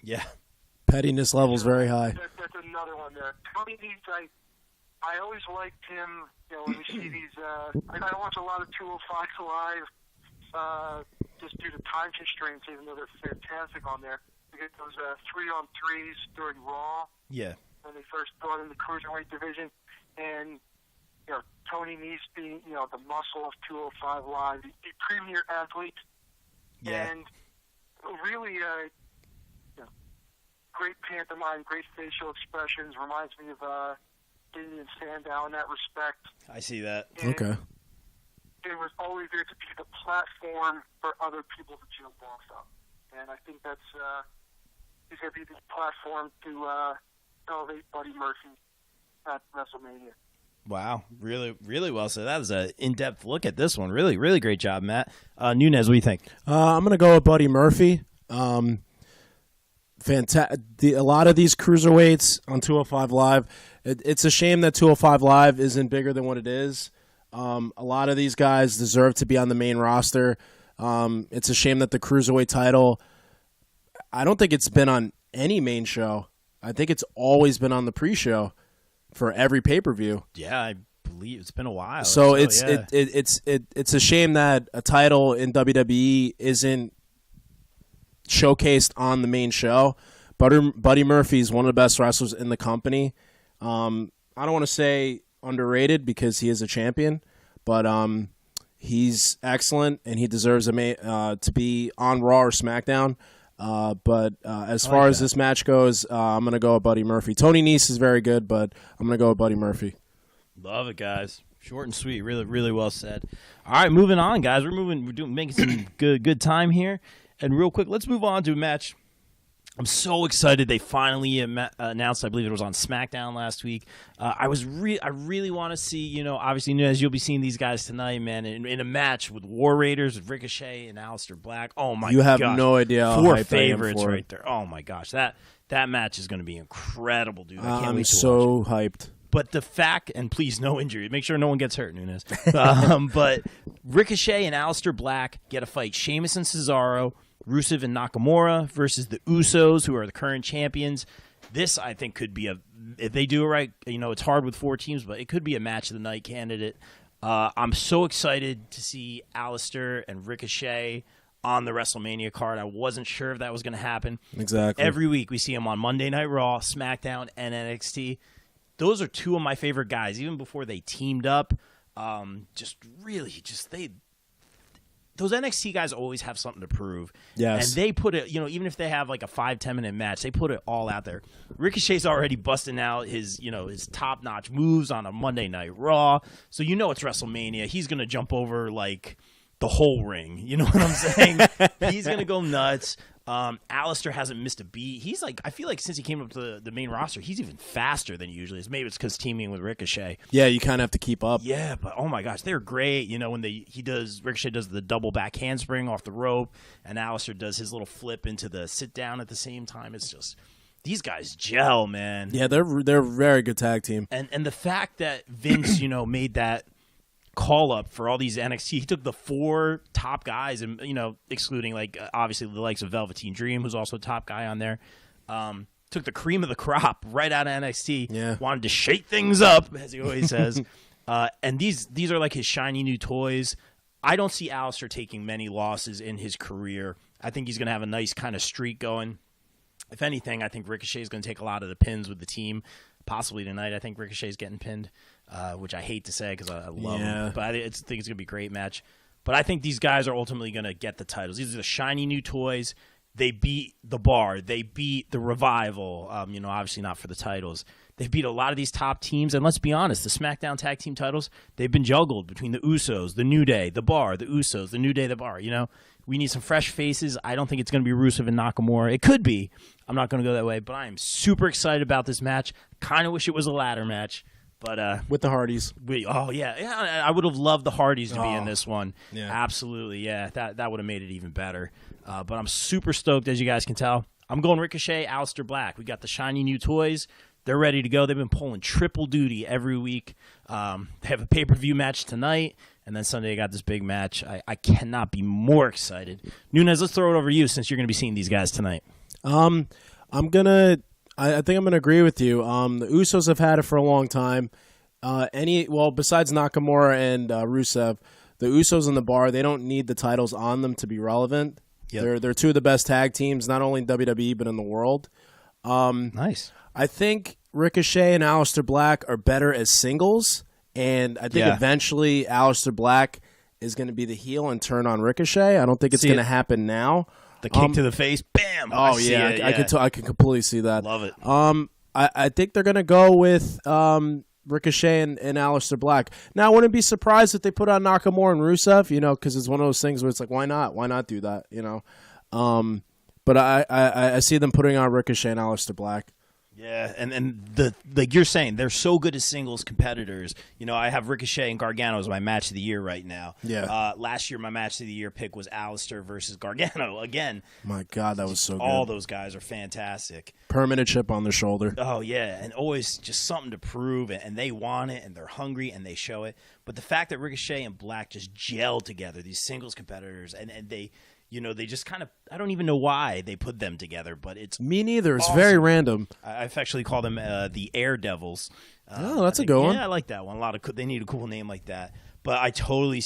Yeah. Pettiness level's very high. That's another one there. Tony Nese, I always liked him. When we see these, I watch a lot of 205 Live just due to time constraints, even though they're fantastic on there. We get those 3-on-3s during Raw. Yeah. When they first brought in the cruiserweight division. And, Tony Nese being, the muscle of 205 Live, the premier athlete. Yeah. And really, great pantomime, great facial expressions. Reminds me of Damien Sandow in that respect. I see that. And Okay. it was always there to be the platform for other people to jump off of. And I think that's he's going to be the platform to elevate Buddy Murphy at WrestleMania. Wow, really, really well said. That was an in-depth look at this one. Really, really great job, Matt. Nunez, what do you think? I'm going to go with Buddy Murphy. Fantastic. A lot of these cruiserweights on 205 Live, it's a shame that 205 Live isn't bigger than what it is. A lot of these guys deserve to be on the main roster. It's a shame that the cruiserweight title, I don't think it's been on any main show. I think it's always been on the pre-show for every pay-per-view. Yeah, I believe it's been a while. So it's a shame that a title in WWE isn't showcased on the main show. Buddy Murphy is one of the best wrestlers in the company. I don't want to say underrated because he is a champion, but he's excellent and he deserves to be on Raw or SmackDown. But as far as this match goes, I'm going to go with Buddy Murphy. Tony Nese is very good, but I'm going to go with Buddy Murphy. Love it, guys. Short and sweet. Really, really well said. All right, moving on, guys. We're making some good time here. And real quick, let's move on to a match. I'm so excited they finally announced. I believe it was on SmackDown last week. I really want to see. Obviously, Nunez, you'll be seeing these guys tonight, man, in a match with War Raiders, with Ricochet and Aleister Black. Oh my! You have gosh. no idea how 4 hyped favorites I am for right there. Oh my gosh, that match is going to be incredible, dude. I can't wait to so watch it. hyped. But the fact, and please, no injury. Make sure no one gets hurt, Nunez. But Ricochet and Aleister Black get a fight. Sheamus and Cesaro, Rusev and Nakamura versus the Usos, who are the current champions. This, I think, could be if they do it right, it's hard with 4 teams, but it could be a match of the night candidate. I'm so excited to see Aleister and Ricochet on the WrestleMania card. I wasn't sure if that was going to happen. Exactly. Every week we see them on Monday Night Raw, SmackDown, and NXT. Those are 2 of my favorite guys, even before they teamed up. Those NXT guys always have something to prove. Yes. And they put it, even if they have like a 5-10 minute match, they put it all out there. Ricochet's already busting out his top-notch moves on a Monday Night Raw. So it's WrestleMania. He's going to jump over like the whole ring. You know what I'm saying? He's going to go nuts. Aleister hasn't missed a beat. He's I feel like since he came up to the main roster, he's even faster than he usually is. Maybe it's because teaming with Ricochet. Yeah, you kind of have to keep up. Yeah, but oh my gosh, they're great. When Ricochet does the double back handspring off the rope, and Aleister does his little flip into the sit down at the same time. It's just these guys gel, man. Yeah, they're a very good tag team. And the fact that Vince, made that call up for all these NXT. He took the 4 top guys, and excluding obviously the likes of Velveteen Dream, who's also a top guy on there. Took the cream of the crop right out of NXT. Yeah, wanted to shake things up, as he always says. And these are like his shiny new toys. I don't see Aleister taking many losses in his career. I think he's going to have a nice kind of streak going. If anything, I think Ricochet is going to take a lot of the pins with the team. Possibly tonight, I think Ricochet's getting pinned, which I hate to say because I love him. But I think it's going to be a great match. But I think these guys are ultimately going to get the titles. These are the shiny new toys. They beat the Bar. They beat the Revival. Obviously not for the titles. They beat a lot of these top teams. And let's be honest, the SmackDown Tag Team titles, they've been juggled between the Usos, the New Day, the Bar, the Usos, the New Day, the Bar. We need some fresh faces. I don't think it's going to be Rusev and Nakamura. It could be. I'm not going to go that way. But I am super excited about this match. Kind of wish it was a ladder match. But with the Hardys. I would have loved the Hardys to be in this one. Yeah. Absolutely, yeah. That would have made it even better. But I'm super stoked, as you guys can tell. I'm going Ricochet, Aleister Black. We got the shiny new toys. They're ready to go. They've been pulling triple duty every week. They have a pay-per-view match tonight, and then Sunday I got this big match. I cannot be more excited. Nunez, let's throw it over to you since you're going to be seeing these guys tonight. I think I'm gonna agree with you. The Usos have had it for a long time. Besides Nakamura and Rusev, the Usos and the Bar, they don't need the titles on them to be relevant. Yep. They're 2 of the best tag teams, not only in WWE but in the world. Nice. I think Ricochet and Aleister Black are better as singles, and I think eventually Aleister Black is going to be the heel and turn on Ricochet. I don't think it's going to happen now. The kick to the face, bam! Oh yeah, I can completely see that. Love it. I think they're gonna go with Ricochet and Aleister Black. Now I wouldn't be surprised if they put on Nakamura and Rusev, because it's one of those things where it's like, why not? Why not do that? But I see them putting on Ricochet and Aleister Black. Yeah, and like you're saying, they're so good as singles competitors. I have Ricochet and Gargano as my match of the year right now. Yeah. Last year, my match of the year pick was Aleister versus Gargano. Again, my God, that was so good. All those guys are fantastic. Permanent chip on their shoulder. Oh, yeah, and always just something to prove, and they want it, and they're hungry, and they show it. But the fact that Ricochet and Black just gel together, these singles competitors, and they... they just kind of, I don't even know why they put them together, but it's me neither. It's awesome. Very random. I affectionately call them the Air Devils. That's a good one. Yeah, I like that one. They need a cool name like that. But I totally,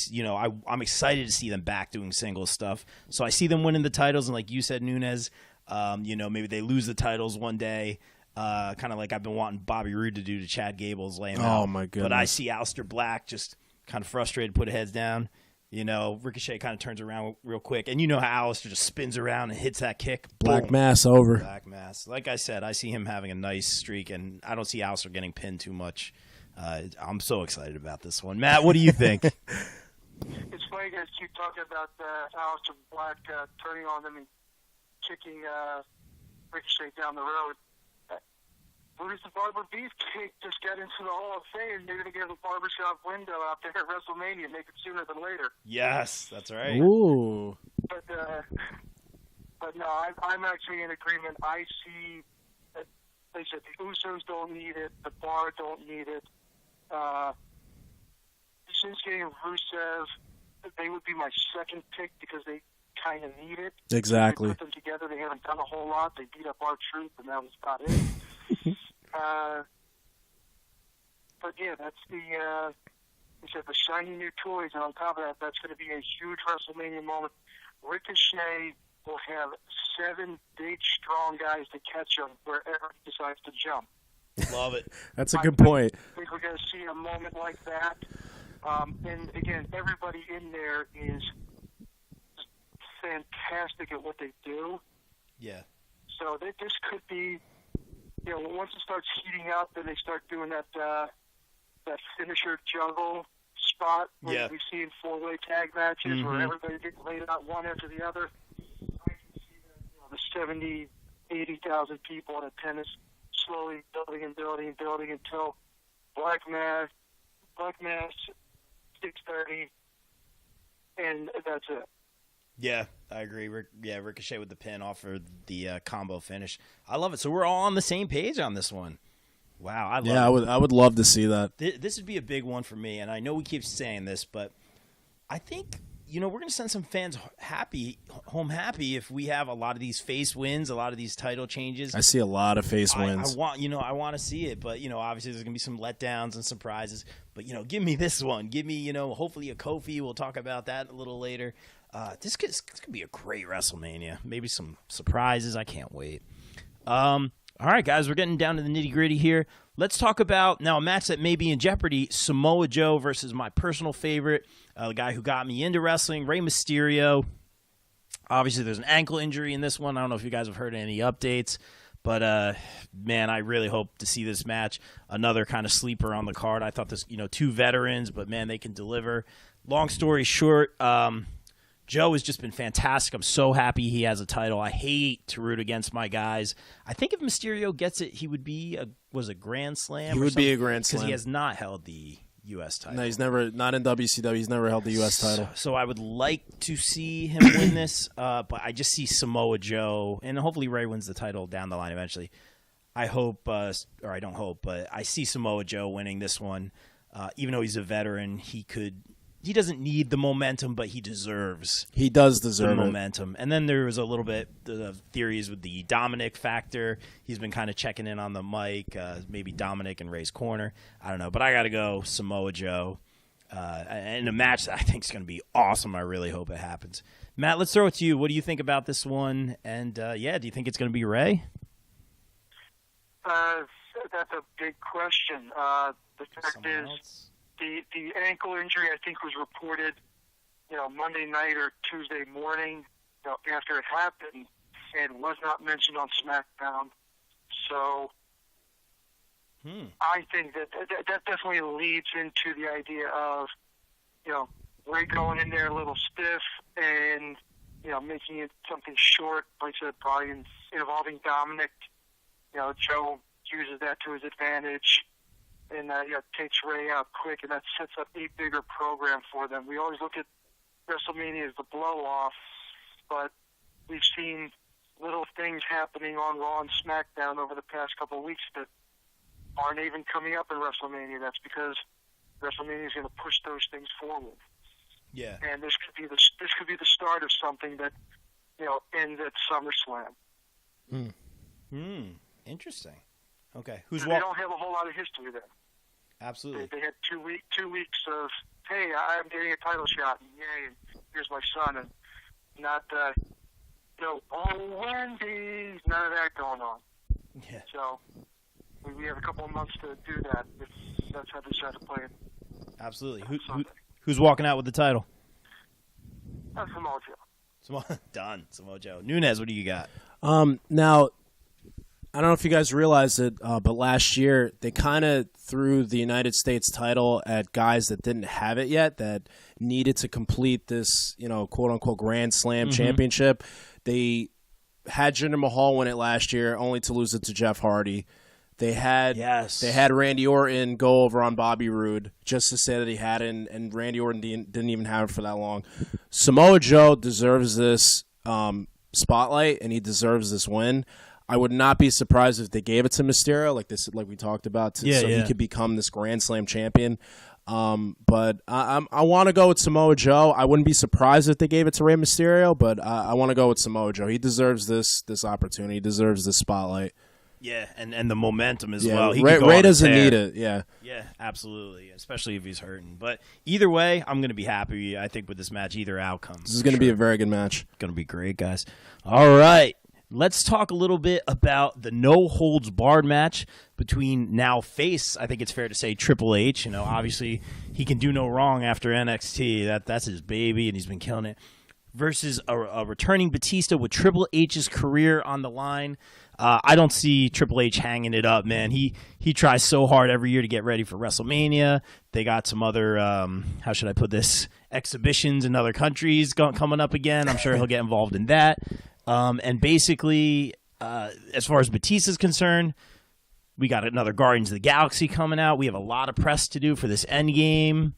I'm excited to see them back doing singles stuff. So I see them winning the titles, and like you said, Nunez, maybe they lose the titles one day. Kind of like I've been wanting Bobby Roode to do to Chad Gable's lame out. Oh my goodness. But I see Aleister Black just kind of frustrated, put heads down. Ricochet kind of turns around real quick. And you know how Alistair just spins around and hits that kick. Black Boom. Mass over. Black Mass. Like I said, I see him having a nice streak, and I don't see Alistair getting pinned too much. I'm so excited about this one. Matt, what do you think? It's funny you guys keep talking about Alistair Black turning on them and kicking Ricochet down the road. Brutus the Barber Beefcake just got into the Hall of Fame. They're going to give a barbershop window out there at WrestleMania, make it sooner than later. Yes, that's right. Ooh. But no, I'm actually in agreement. I see that they said the Usos don't need it, the Bar don't need it. Shinsuke and Rusev, they would be my second pick because they kind of need it. Exactly. They put them together. They haven't done a whole lot. They beat up R-Truth, and that was about it. But yeah, that's they said the shiny new toys, and on top of that, that's going to be a huge WrestleMania moment. Ricochet will have 7 big, strong guys to catch him wherever he decides to jump. Love it. That's a good point. I think we're going to see a moment like that. And again, everybody in there is fantastic at what they do. Yeah. So this could be, once it starts heating up, then they start doing that finisher jungle spot where we see in 4-way tag matches where everybody gets laid out one after the other. I can see the 70, 80,000 people in attendance slowly building and building and building until Black Mass, 6:30, and that's it. Yeah, I agree. Ricochet with the pin off for the combo finish. I love it. So we're all on the same page on this one. Wow, I love it. I would love to see that. This would be a big one for me, and I know we keep saying this, but I think we're going to send some fans home happy if we have a lot of these face wins, a lot of these title changes. I see a lot of face wins. I want to see it, but obviously there's going to be some letdowns and surprises. But give me this one. Give me hopefully a Kofi. We'll talk about that a little later. This could be a great WrestleMania. Maybe some surprises. I can't wait. All right, guys, we're getting down to the nitty-gritty here. Let's talk about, now, a match that may be in jeopardy, Samoa Joe versus my personal favorite, the guy who got me into wrestling, Rey Mysterio. Obviously, there's an ankle injury in this one. I don't know if you guys have heard any updates, but, man, I really hope to see this match. Another kind of sleeper on the card. I thought this, 2 veterans, but, man, they can deliver. Long story short, Joe has just been fantastic. I'm so happy he has a title. I hate to root against my guys. I think if Mysterio gets it, he would be a Grand Slam. He would be a Grand Slam because he has not held the U.S. title. No, he's not in WCW. He's never held the U.S. title. So I would like to see him win this, but I just see Samoa Joe, and hopefully Ray wins the title down the line eventually. I hope, or I don't hope, but I see Samoa Joe winning this one. Even though he's a veteran, he doesn't need the momentum, but he deserves. He does deserve the momentum. And then there was a little bit of theories with the Dominic factor. He's been kind of checking in on the mic, maybe Dominic and Ray's corner. I don't know, but I got to go Samoa Joe. And a match that I think is going to be awesome. I really hope it happens. Matt, let's throw it to you. What do you think about this one? And, do you think it's going to be Ray? That's a big question. The fact is, the ankle injury, I think, was reported, Monday night or Tuesday morning, after it happened, and was not mentioned on SmackDown. So I think that definitely leads into the idea of, Ray going in there a little stiff and, making it something short, like I said, probably involving Dominic. Joe uses that to his advantage. And takes Ray out quick, and that sets up a bigger program for them. We always look at WrestleMania as the blow-off, but we've seen little things happening on Raw and SmackDown over the past couple of weeks that aren't even coming up in WrestleMania. That's because WrestleMania is going to push those things forward. Yeah. And this could be the start of something that ends at SummerSlam. Interesting. Okay. They don't have a whole lot of history there. Absolutely. They had 2 weeks of, hey, I'm getting a title shot, and yay, and here's my son, and not, oh, Wendy's, none of that going on. Yeah. So we have a couple of months to do that if that's how they decide to play it. Absolutely. Who's walking out with the title? Samoa Joe. Done. Samoa Joe. Nunez, what do you got? Now, I don't know if you guys realized it, but last year they kind of threw the United States title at guys that didn't have it yet, that needed to complete this, quote unquote Grand Slam championship. They had Jinder Mahal win it last year, only to lose it to Jeff Hardy. They had Randy Orton go over on Bobby Roode just to say that he had it, and Randy Orton didn't even have it for that long. Samoa Joe deserves this spotlight, and he deserves this win. I would not be surprised if they gave it to Mysterio, like we talked about, so he could become this Grand Slam champion. But I want to go with Samoa Joe. I wouldn't be surprised if they gave it to Rey Mysterio, but I want to go with Samoa Joe. He deserves this opportunity. He deserves this spotlight. Yeah, and the momentum as well. Ray doesn't need it. Yeah, absolutely, especially if he's hurting. But either way, I'm going to be happy, I think, with this match, either outcome. This is going to be a very good match. Going to be great, guys. All right. Let's talk a little bit about the no-holds-barred match between now face, I think it's fair to say, Triple H. Obviously, he can do no wrong after NXT. That's his baby, and he's been killing it. Versus a returning Batista with Triple H's career on the line. I don't see Triple H hanging it up, man. He tries so hard every year to get ready for WrestleMania. They got some other, how should I put this, exhibitions in other countries coming up again. I'm sure he'll get involved in that. And basically, as far as Batista's concerned, we got another Guardians of the Galaxy coming out. We have a lot of press to do for this Endgame,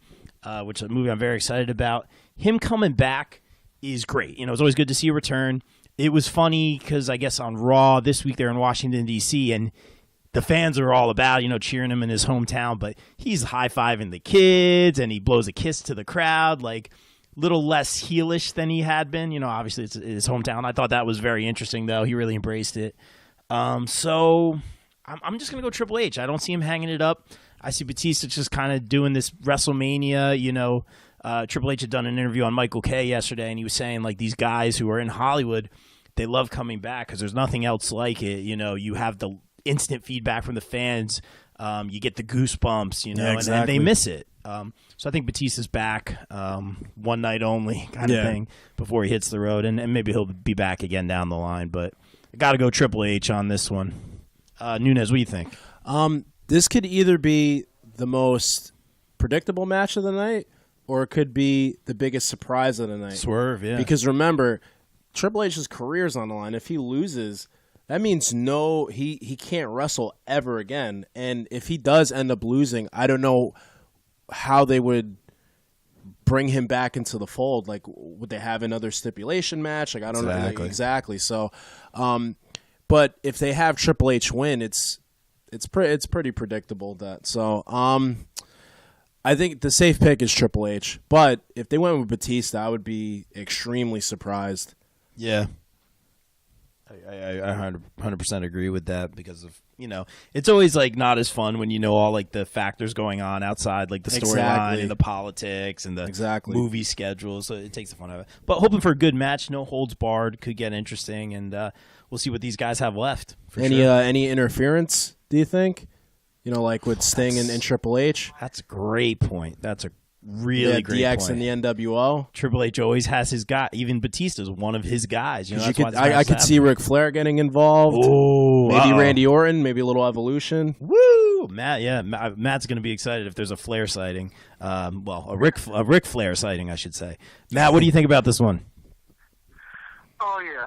which is a movie I'm very excited about. Him coming back is great. It's always good to see a return. It was funny because I guess on Raw this week they're in Washington, D.C., and the fans are all about, cheering him in his hometown, but he's high-fiving the kids, and he blows a kiss to the crowd, little less heelish than he had been. Obviously it's his hometown. I thought that was very interesting, though. He really embraced it. So I'm just going to go Triple H. I don't see him hanging it up. I see Batista just kind of doing this WrestleMania, Triple H had done an interview on Michael Kay yesterday, and he was saying, these guys who are in Hollywood, they love coming back because there's nothing else like it. You have the instant feedback from the fans. You get the goosebumps, exactly. and they miss it. So I think Batista's back, one night only kind of thing before he hits the road, and maybe he'll be back again down the line. But I got to go Triple H on this one. Nunez, what do you think? This could either be the most predictable match of the night, or it could be the biggest surprise of the night. Swerve, yeah. Because remember, Triple H's career is on the line. If he loses, that means he can't wrestle ever again. And if he does end up losing, I don't know how they would bring him back into the fold. Would they have another stipulation match? I don't know exactly. So, but if they have Triple H win, it's pretty predictable that. So, I think the safe pick is Triple H. But if they went with Batista, I would be extremely surprised. Yeah. I 100% agree with that because of, it's always not as fun when all the factors going on outside, the storyline and the politics and the movie schedule. So it takes the fun out of it. But hoping for a good match, no holds barred, could get interesting, and we'll see what these guys have left. Any interference, do you think? With Sting and Triple H? That's a great point. That's a really great DX point. and the NWO. Triple H always has his guy. Even Batista's one of his guys. I could see Ric Flair getting involved. Ooh, maybe Randy Orton. Maybe a little evolution. Woo! Matt's going to be excited if there's a Flair sighting. A Ric Flair sighting, I should say. Matt, what do you think about this one? Oh yeah,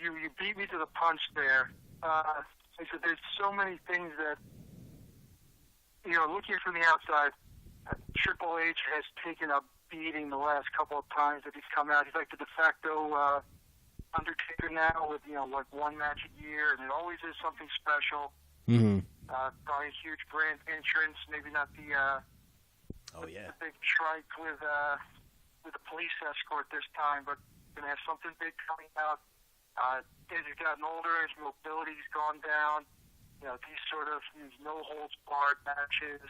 you beat me to the punch there. I said there's so many things that looking from the outside. Triple H has taken a beating the last couple of times that he's come out. He's like the de facto Undertaker now with, one match a year, and it always is something special. Mm-hmm. Probably a huge grand entrance, maybe not the big trike with the police escort this time, but going to have something big coming out. As he's gotten older, his mobility's gone down. These sort of no-holds-barred matches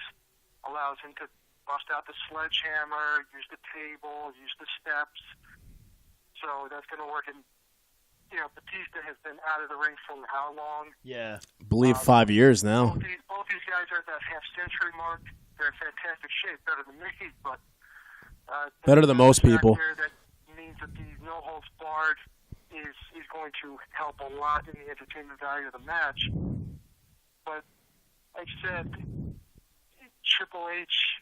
allows him to bust out the sledgehammer, use the table, use the steps. So that's going to work. And, Batista has been out of the ring for how long? Yeah. I believe 5 years now. Both these guys are at that half-century mark. They're in fantastic shape, better than me, but... better than most people. That think that the no holds barred is going to help a lot in the entertainment value of the match. But like I said, Triple H,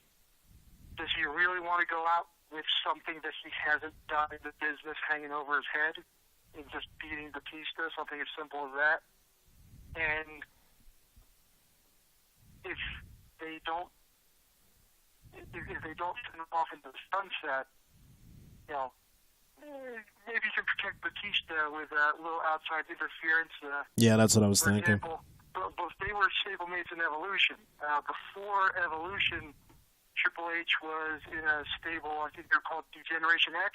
does he really want to go out with something that he hasn't done in the business hanging over his head and just beating Batista, something as simple as that? And if they don't send him off into the sunset, maybe you can protect Batista with a little outside interference. Yeah, that's what I was for thinking. Example, both they were stablemates in Evolution. Before Evolution, Triple H was in a stable, I think they're called Degeneration X.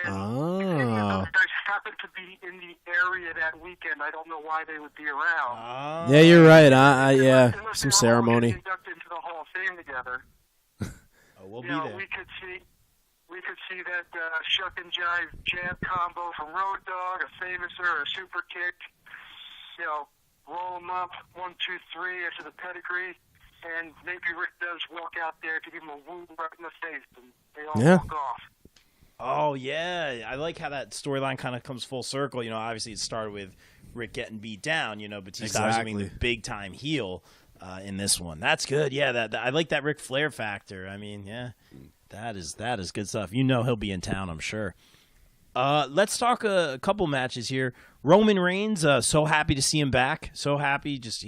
And those guys happened to be in the area that weekend. I don't know why they would be around. Yeah, you're right. Yeah, Unless some they were all ceremony. inducted into the Hall of Fame together. We'll be there. We could see that shuck and jive jab combo from Road Dogg, a famouser, a super kick. Roll him up, 1, 2, 3 after the pedigree, and maybe Rick does walk out there to give him a woo right in the face, and they all walk off. Oh, yeah. I like how that storyline kind of comes full circle. Obviously it started with Rick getting beat down, but he's obviously being the big-time heel in this one. That's good. Yeah, I like that Ric Flair factor. I mean, yeah, that is good stuff. He'll be in town, I'm sure. Let's talk a couple matches here. Roman Reigns, so happy to see him back. So happy. Just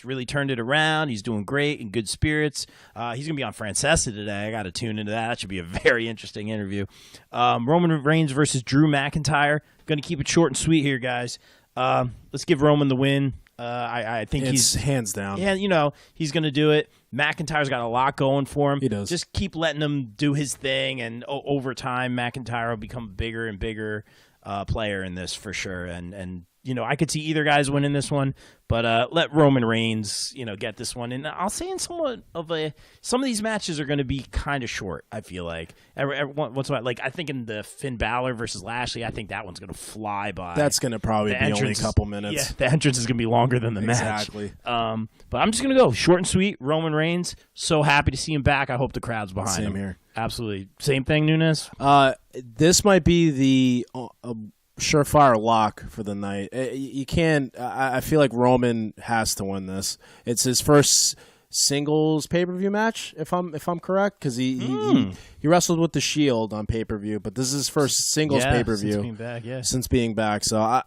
really turned it around. He's doing great, in good spirits. He's going to be on Francesa today. I got to tune into that. That should be a very interesting interview. Roman Reigns versus Drew McIntyre. Going to keep it short and sweet here, guys. Let's give Roman the win. I think it's hands down. Yeah, he's going to do it. McIntyre's got a lot going for him. He does. Just keep letting him do his thing, and over time, McIntyre will become a bigger and bigger player in this for sure. And I could see either guys winning this one, but let Roman Reigns, get this one. And I'll say some of these matches are going to be kind of short, I feel like. Once in a while, I think in the Finn Balor versus Lashley, I think that one's going to fly by. That's going to probably be only a couple minutes. Yeah, the entrance is going to be longer than the match. Exactly. But I'm just going to go short and sweet. Roman Reigns, so happy to see him back. I hope the crowd's behind him. Same here. Absolutely. Same thing, Nunez? This might be the surefire lock for the night. You can't. I feel like Roman has to win this. It's his first singles pay-per-view match, if I'm correct, because he wrestled with the Shield on pay-per-view, but this is his first singles pay-per-view since being back. So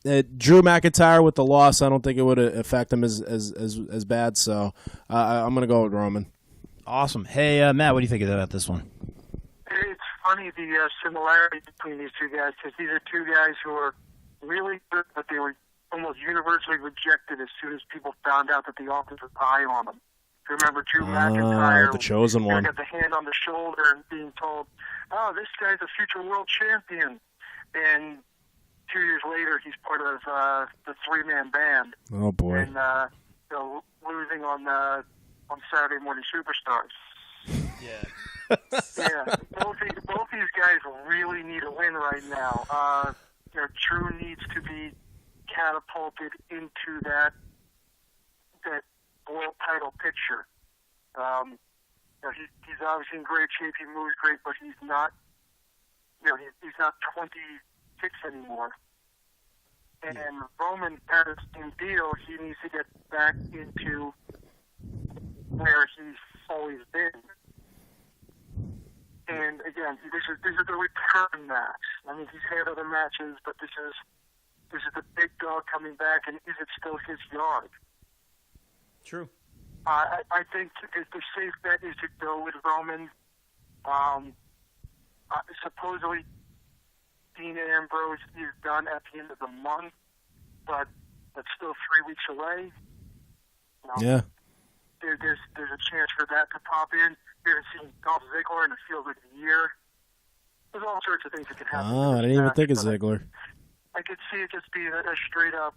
Drew McIntyre with the loss, I don't think it would affect him as bad. So I'm gonna go with Roman. Awesome. Hey, Matt, what do you think about this one? It's funny the similarity between these two guys, because these are two guys who are really good, but they were almost universally rejected as soon as people found out that the offense was high on them. If you remember Drew McIntyre, the chosen one, got the hand on the shoulder and being told, "Oh, this guy's a future world champion," and 2 years later he's part of the three-man band. Oh boy! And losing on Saturday Morning Superstars. Yeah. Yeah, both these guys really need a win right now. Drew needs to be catapulted into that world title picture. He's obviously in great shape. He moves great, but he's not. He's not 26 anymore. And Roman had the same deal. He needs to get back into where he's always been. And again, this is the return match. I mean, he's had other matches, but this is the big dog coming back, and is it still his yard? True. I think the safe bet is to go with Roman. Supposedly, Dean Ambrose is done at the end of the month, but that's still 3 weeks away. Yeah. There's a chance for that to pop in. We haven't seen Dolph Ziggler and it feels like a year. There's all sorts of things that could happen. Oh, I didn't even think of Ziggler. I could see it just being a straight up,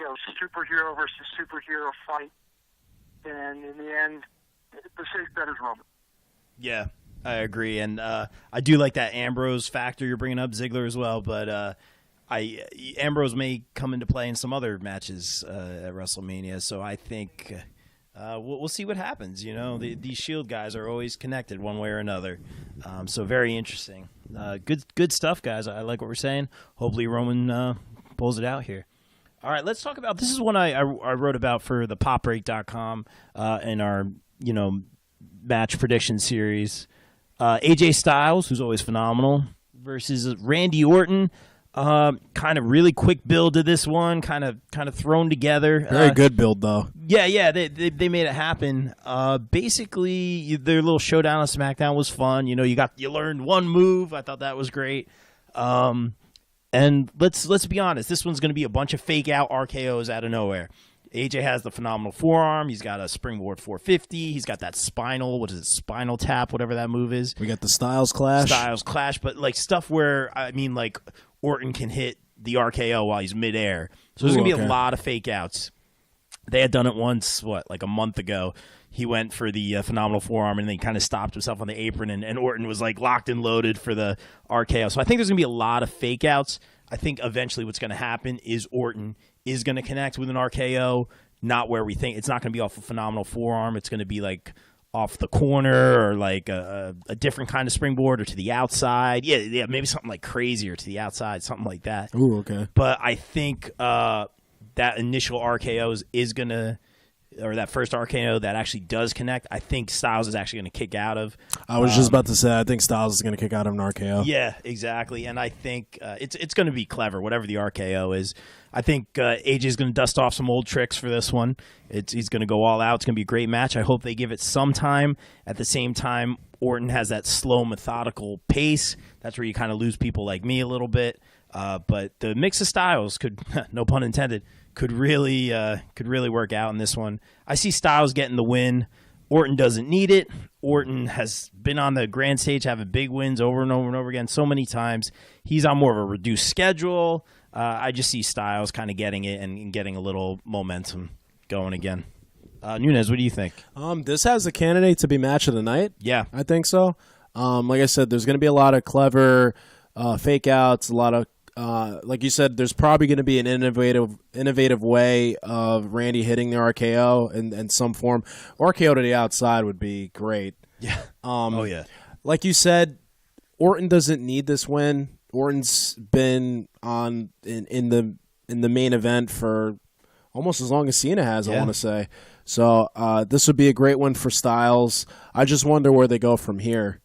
superhero versus superhero fight. And in the end, the safe bet is Roman. Yeah, I agree. And I do like that Ambrose factor you're bringing up, Ziggler as well. But Ambrose may come into play in some other matches at WrestleMania. So I think we'll see what happens. You know, these Shield guys are always connected one way or another. So very interesting. Good stuff, guys. I like what we're saying. Hopefully Roman pulls it out here. All right, let's talk about, this is one I wrote about for the popbreak.com in our, match prediction series. AJ Styles, who's always phenomenal, versus Randy Orton. Kind of really quick build to this one, kind of thrown together. Very good build, though. Yeah, they made it happen. Basically, their little showdown on SmackDown was fun. You learned one move. I thought that was great. And let's be honest, this one's going to be a bunch of fake out RKOs out of nowhere. AJ has the phenomenal forearm. He's got a springboard 450. He's got that spinal tap, whatever that move is. We got the Styles Clash. But like stuff where, Orton can hit the RKO while he's midair. So there's going to be a lot of fake outs. They had done it once, a month ago. He went for the phenomenal forearm and then he kind of stopped himself on the apron, and Orton was locked and loaded for the RKO. So I think there's going to be a lot of fake outs. I think eventually what's going to happen is Orton is going to connect with an RKO, not where we think. It's not going to be off a phenomenal forearm. It's going to be off the corner or a different kind of springboard or to the outside. Yeah, maybe something crazier to the outside, something like that. Ooh, okay. But I think that initial RKO is going to, or that first RKO that actually does connect, I think Styles is actually going to kick out of. I was just about to say, I think Styles is going to kick out of an RKO. Yeah, exactly. And I think it's going to be clever, whatever the RKO is. I think AJ is going to dust off some old tricks for this one. He's going to go all out. It's going to be a great match. I hope they give it some time. At the same time, Orton has that slow, methodical pace. That's where you kind of lose people like me a little bit. But the mix of styles could, no pun intended, could really work out in this one. I see Styles getting the win. Orton doesn't need it. Orton has been on the grand stage having big wins over and over and over again so many times. He's on more of a reduced schedule. I just see Styles kind of getting it and getting a little momentum going again. Nunez, what do you think? This has a candidate to be match of the night. Yeah. I think so. Like I said, there's going to be a lot of clever fake outs, a lot of like you said, there's probably going to be an innovative way of Randy hitting the RKO in some form. RKO to the outside would be great. Yeah. Yeah. Like you said, Orton doesn't need this win. Orton's been in the main event for almost as long as Cena has, I want to say. So this would be a great one for Styles. I just wonder where they go from here.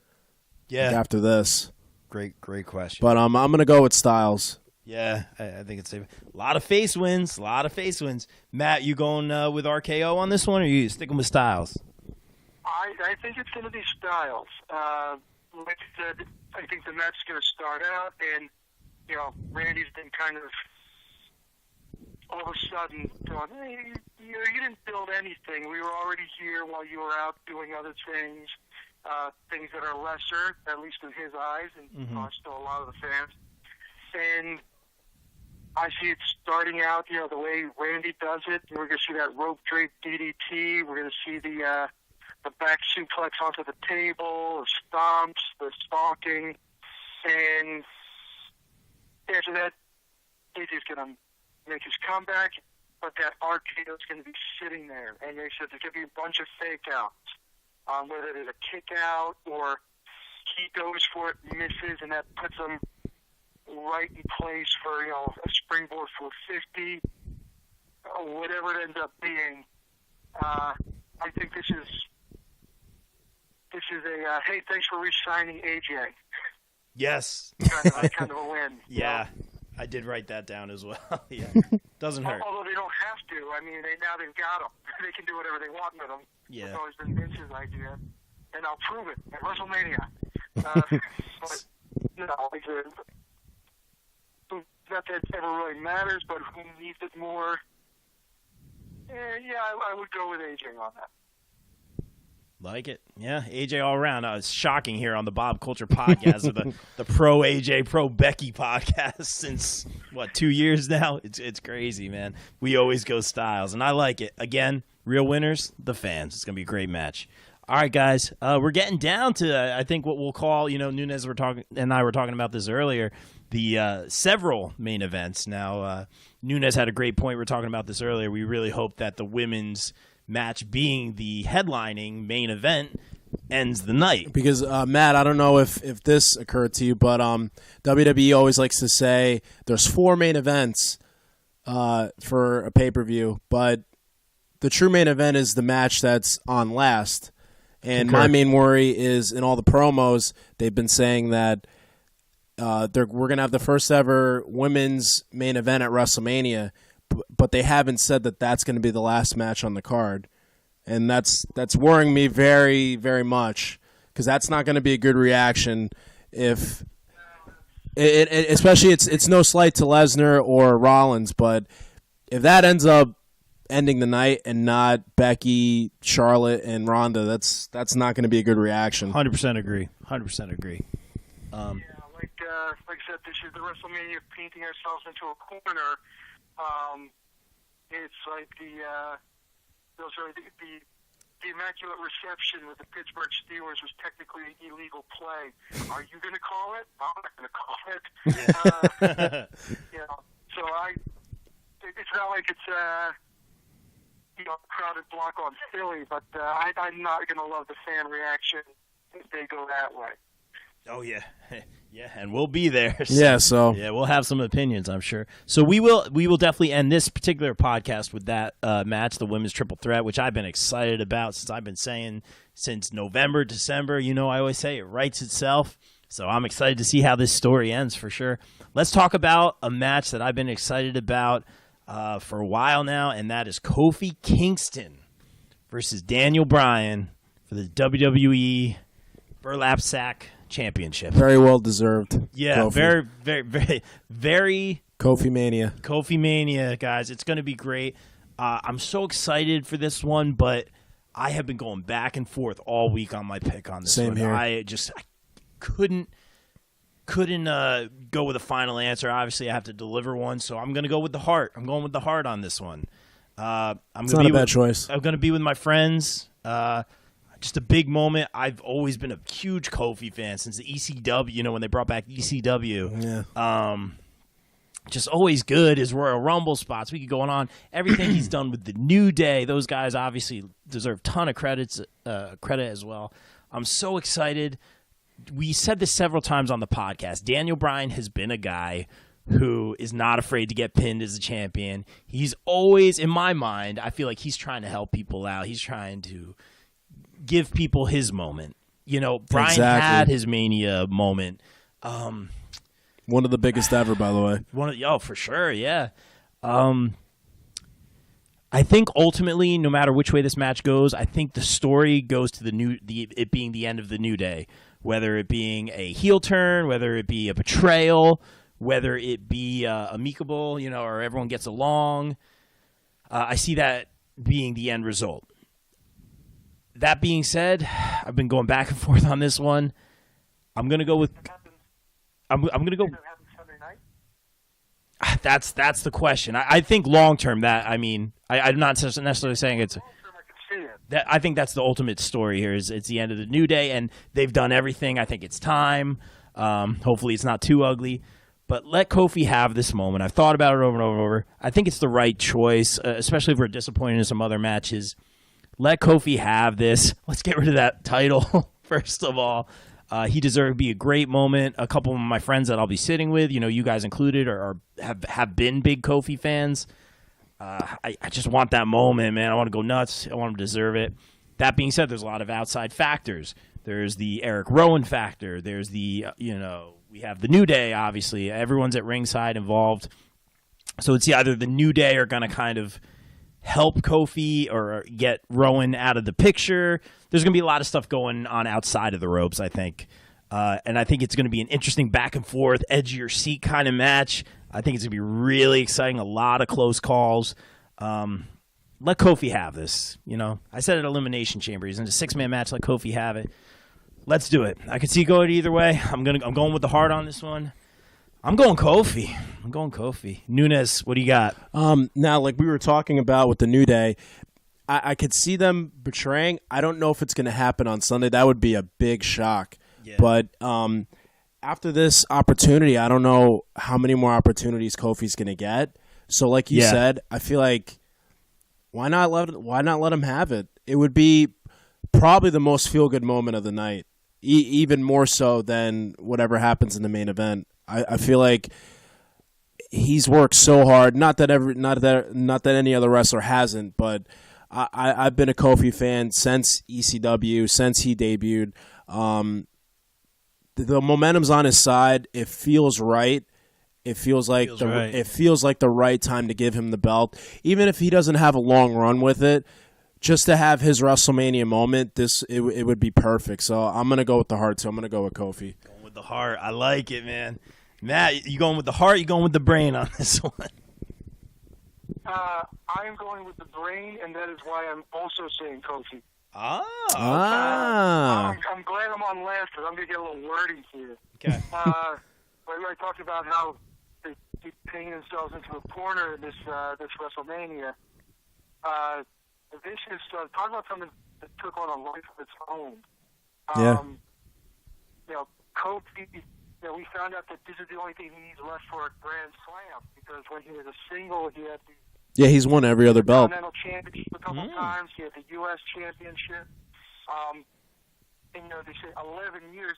Yeah. After this. Great question. But I'm going to go with Styles. Yeah, I think it's safe. A lot of face wins. Matt, you going with RKO on this one, or are you sticking with Styles? I think it's going to be Styles. Like I said, I think the match's going to start out, and Randy's been kind of all of a sudden going, hey, you didn't build anything. We were already here while you were out doing other things. Things that are lesser, at least in his eyes, and still a lot of the fans. And I see it starting out, the way Randy does it. We're going to see that rope drape DDT. We're going to see the back suplex onto the table, the stomps, the stalking. And after that, AJ's going to make his comeback, but that RKO is going to be sitting there. And they said there's going to be a bunch of fake outs. Whether there's a kick out or he goes for it, misses, and that puts him right in place for a springboard 450, whatever it ends up being. I think this is a hey, thanks for re-signing AJ. Yes, kind of a win. Yeah, I did write that down as well. Yeah, doesn't hurt. Although they don't have to. I mean, now they've got him. They can do whatever they want with him. Yeah. It's always been Vince's idea, and I'll prove it at WrestleMania. But not that it ever really matters, but who needs it more? I would go with AJ on that. Like it. Yeah, AJ all around. It's shocking here on the Bob Culture Podcast, or the Pro AJ, Pro Becky podcast since, 2 years now? It's crazy, man. We always go Styles, and I like it. Again, real winners, the fans. It's going to be a great match. All right, guys, we're getting down to, I think, what we'll call, Nunez and I were talking about this earlier, the several main events. Now, Nunez had a great point. We were talking about this earlier. We really hope that the women's match being the headlining main event ends the night. Because, Matt, I don't know if this occurred to you, but WWE always likes to say there's 4 main events for a pay-per-view, but the true main event is the match that's on last. And my main worry is in all the promos, they've been saying that we're going to have the first ever women's main event at WrestleMania, but they haven't said that that's going to be the last match on the card. And that's worrying me very, very much, because that's not going to be a good reaction if especially it's no slight to Lesnar or Rollins, but if that ends up ending the night and not Becky, Charlotte, and Ronda, that's not going to be a good reaction. 100% agree. 100% agree. Like I said, this is the WrestleMania painting ourselves into a corner. It's like the immaculate reception with the Pittsburgh Steelers was technically an illegal play. Are you going to call it? I'm not going to call it. So it's not like it's a crowded block on Philly, but I'm not going to love the fan reaction if they go that way. Oh yeah, yeah, and we'll be there. So we'll have some opinions, I'm sure. So we will definitely end this particular podcast with that match, the women's triple threat, which I've been excited about since I've been saying since November, December. I always say it writes itself. So I'm excited to see how this story ends for sure. Let's talk about a match that I've been excited about for a while now, and that is Kofi Kingston versus Daniel Bryan for the WWE Burlap Sack Championship. Very well deserved. Yeah, Kofi. very, very, very, very Kofi Mania. Kofi Mania, guys. It's going to be great. I'm so excited for this one, but I have been going back and forth all week on my pick on this Same one. here. I couldn't go with a final answer. Obviously, I have to deliver one, so I'm going to go with the heart. I'm going with the heart on this one. It's not a bad choice. I'm going to be with my friends. Just a big moment. I've always been a huge Kofi fan since the ECW, when they brought back ECW. Yeah. Just always good. His Royal Rumble spots. We could go on. Everything he's done with the New Day. Those guys obviously deserve a ton of credit as well. I'm so excited. We said this several times on the podcast. Daniel Bryan has been a guy who is not afraid to get pinned as a champion. He's always, in my mind, I feel like he's trying to help people out. He's trying to give people his moment. Bryan had his Mania moment. One of the biggest ever, by the way. For sure, yeah. I think ultimately, no matter which way this match goes, I think the story goes to it being the end of the New Day. Whether it being a heel turn, whether it be a betrayal, whether it be amicable, or everyone gets along. I see that being the end result. That being said, I've been going back and forth on this one. I'm gonna go with. I'm gonna go. That's the question. I think long term. I'm not necessarily saying it's. I think that's the ultimate story here. Is it's the end of the New Day, and they've done everything. I think it's time. Hopefully, it's not too ugly. But let Kofi have this moment. I've thought about it over and over and over. I think it's the right choice, especially if we're disappointed in some other matches. Let Kofi have this. Let's get rid of that title, first of all. He deserves to be a great moment. A couple of my friends that I'll be sitting with, you guys included, have been big Kofi fans. I just want that moment, man. I want to go nuts. I want him to deserve it. That being said, there's a lot of outside factors. There's the Eric Rowan factor. There's the, we have the New Day, obviously. Everyone's at ringside involved. So it's either the New Day are going to kind of help Kofi or get Rowan out of the picture. There's going to be a lot of stuff going on outside of the ropes, I think. And I think it's going to be an interesting back and forth, edge of your seat kind of match. I think it's going to be really exciting. A lot of close calls. Let Kofi have this. I said at Elimination Chamber, he's in a 6-man match. Let Kofi have it. Let's do it. I can see it going either way. I'm going with the heart on this one. I'm going Kofi. Nunez, what do you got? Now, like we were talking about with the New Day, I could see them betraying. I don't know if it's going to happen on Sunday. That would be a big shock. Yeah. But after this opportunity, I don't know how many more opportunities Kofi's going to get. So like you said, I feel like Why not let him have it? It would be probably the most feel-good moment of the night, even more so than whatever happens in the main event. I feel like he's worked so hard. Not that any other wrestler hasn't, but I've been a Kofi fan since ECW, since he debuted. The momentum's on his side. It feels right. It feels like the right time to give him the belt, even if he doesn't have a long run with it. Just to have his WrestleMania moment, it would be perfect. So I'm gonna go with the heart. So I'm gonna go with Kofi. Going with the heart, I like it, man. Matt, you going with the heart? You going with the brain on this one? I am going with the brain, and that is why I'm also saying Kofi. I'm glad I'm on last because I'm going to get a little wordy here. Okay. I talked about how they keep painting themselves into a corner in this WrestleMania. This is talking about something that took on a life of its own. Kofi. We found out that this is the only thing he needs left for a Grand Slam because when he was a single, he had the he's won every other belt. Continental Championship a couple times. He had the U.S. Championship. They say 11 years.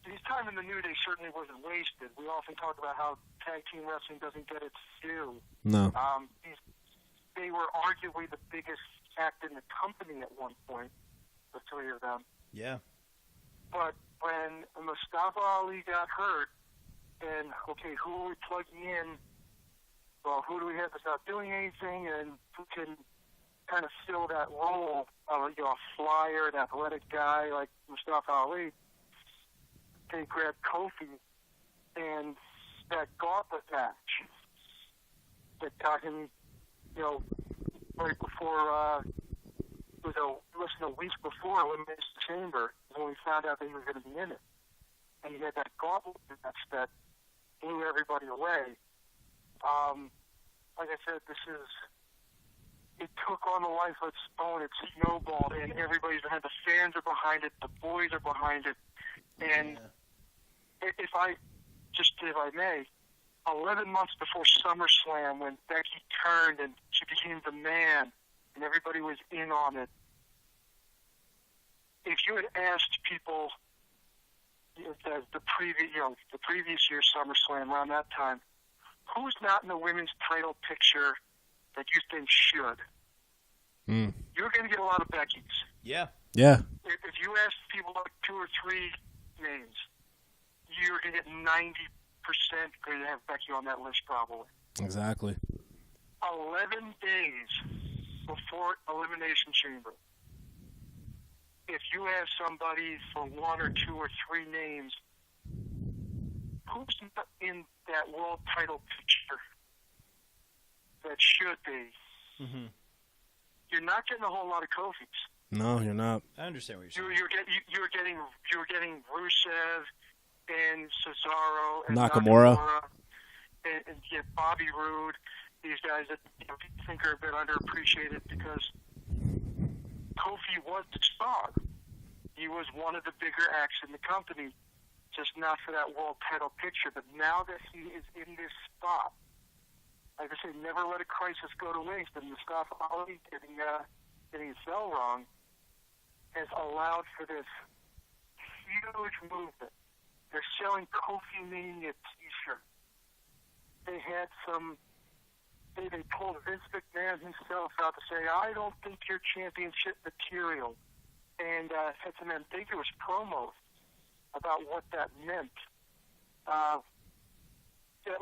His time in the New Day certainly wasn't wasted. We often talk about how tag team wrestling doesn't get its due. No. They were arguably the biggest act in the company at one point, the three of them. Yeah. But when Mustafa Ali got hurt, and who are we plugging in? Well, who do we have that's not doing anything, and who can kind of fill that role of a flyer, an athletic guy like Mustafa Ali? They grabbed Kofi, and that gauntlet match that got him, right before. It was less than a week before Elimination Chamber when we found out that he was going to be in it. And he had that gauntlet match that blew everybody away. Like I said, it took on a life of its own. It snowballed, and everybody's behind. The fans are behind it. The boys are behind it. And if I may, 11 months before SummerSlam, when Becky turned and she became the man, and everybody was in on it. If you had asked people the previous year's SummerSlam around that time, who's not in the women's title picture that you think should? You're going to get a lot of Beckys. Yeah. Yeah. If you ask people like 2 or 3 names, you're going to get 90% going to have Becky on that list probably. Exactly. 11 days before Elimination Chamber. If you ask somebody for 1 or 2 or 3 names, who's not in that world title picture that should be? Mm-hmm. You're not getting a whole lot of Kofis. No, you're not. I understand what you're saying. You're getting Rusev and Cesaro and Nakamura. And Bobby Roode. These guys that people think are a bit underappreciated because Kofi was the star. He was one of the bigger acts in the company, just not for that world title picture. But now that he is in this spot, like I say, never let a crisis go to waste. And Mustafa Ali getting his bell wrong has allowed for this huge movement. They're selling Kofi Mania T-shirts. They had some. They pulled Vince McMahon himself out to say, I don't think you're championship material. And had some ambiguous promos about what that meant. At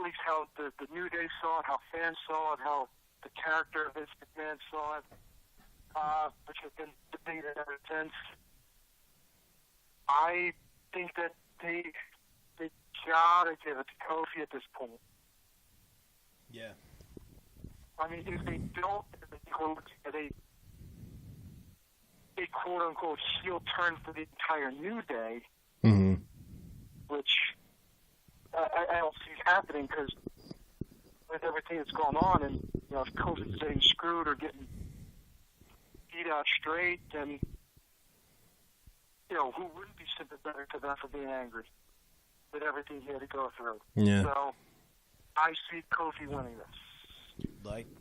least how the New Day saw it, how fans saw it, how the character of Vince McMahon saw it, which has been debated ever since. I think that they gotta give it to Kofi at this point. Yeah. I mean, if they don't, a quote-unquote heel turn for the entire New Day, which I don't see happening because with everything that's going on, and if Kofi's getting screwed or getting beat out straight, then who wouldn't be sympathetic to that for being angry with everything he had to go through? Yeah. So I see Kofi winning this.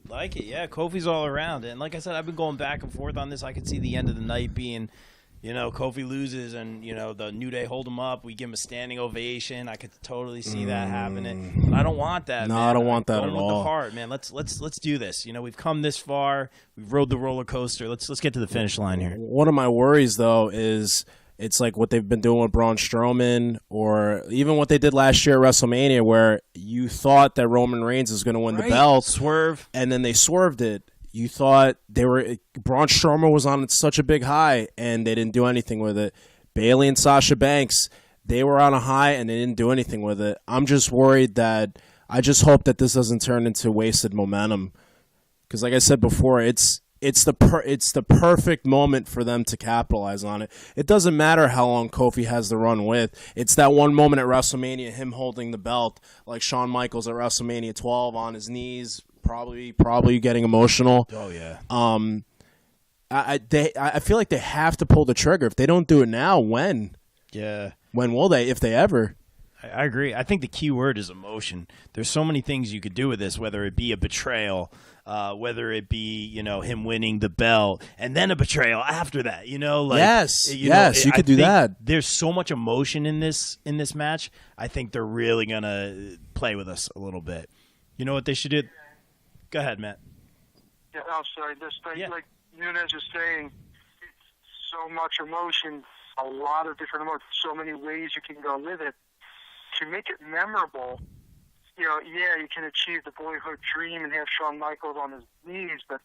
Like it, yeah. Kofi's all around, and like I said, I've been going back and forth on this. I could see the end of the night being, Kofi loses, and the New Day hold him up. We give him a standing ovation. I could totally see that happening, but I don't want that. No, man. I don't want that at with all. The heart, man. Let's do this. We've come this far. We've rode the roller coaster. Let's get to the finish line here. One of my worries, though, is it's like what they've been doing with Braun Strowman, or even what they did last year at WrestleMania, where you thought that Roman Reigns was going to win the belt, swerve, and then they swerved it. You thought Braun Strowman was on such a big high, and they didn't do anything with it. Bayley and Sasha Banks, they were on a high, and they didn't do anything with it. I'm just worried that I just hope that this doesn't turn into wasted momentum, because like I said before, it's the perfect moment for them to capitalize on it. It doesn't matter how long Kofi has the run with. It's that one moment at WrestleMania, him holding the belt like Shawn Michaels at WrestleMania 12 on his knees, probably getting emotional. Oh yeah. I feel like they have to pull the trigger. If they don't do it now, when? Yeah. When will they? If they ever? I agree. I think the key word is emotion. There's so many things you could do with this, whether it be a betrayal, whether it be him winning the belt, and then a betrayal after that. Yes, you could do that. There's so much emotion in this match. I think they're really gonna play with us a little bit. You know what they should do? Go ahead, Matt. Yeah, I'm sorry. Like Nunez is saying, so much emotion, a lot of different emotions, so many ways you can go with it. To make it memorable, you can achieve the boyhood dream and have Shawn Michaels on his knees, but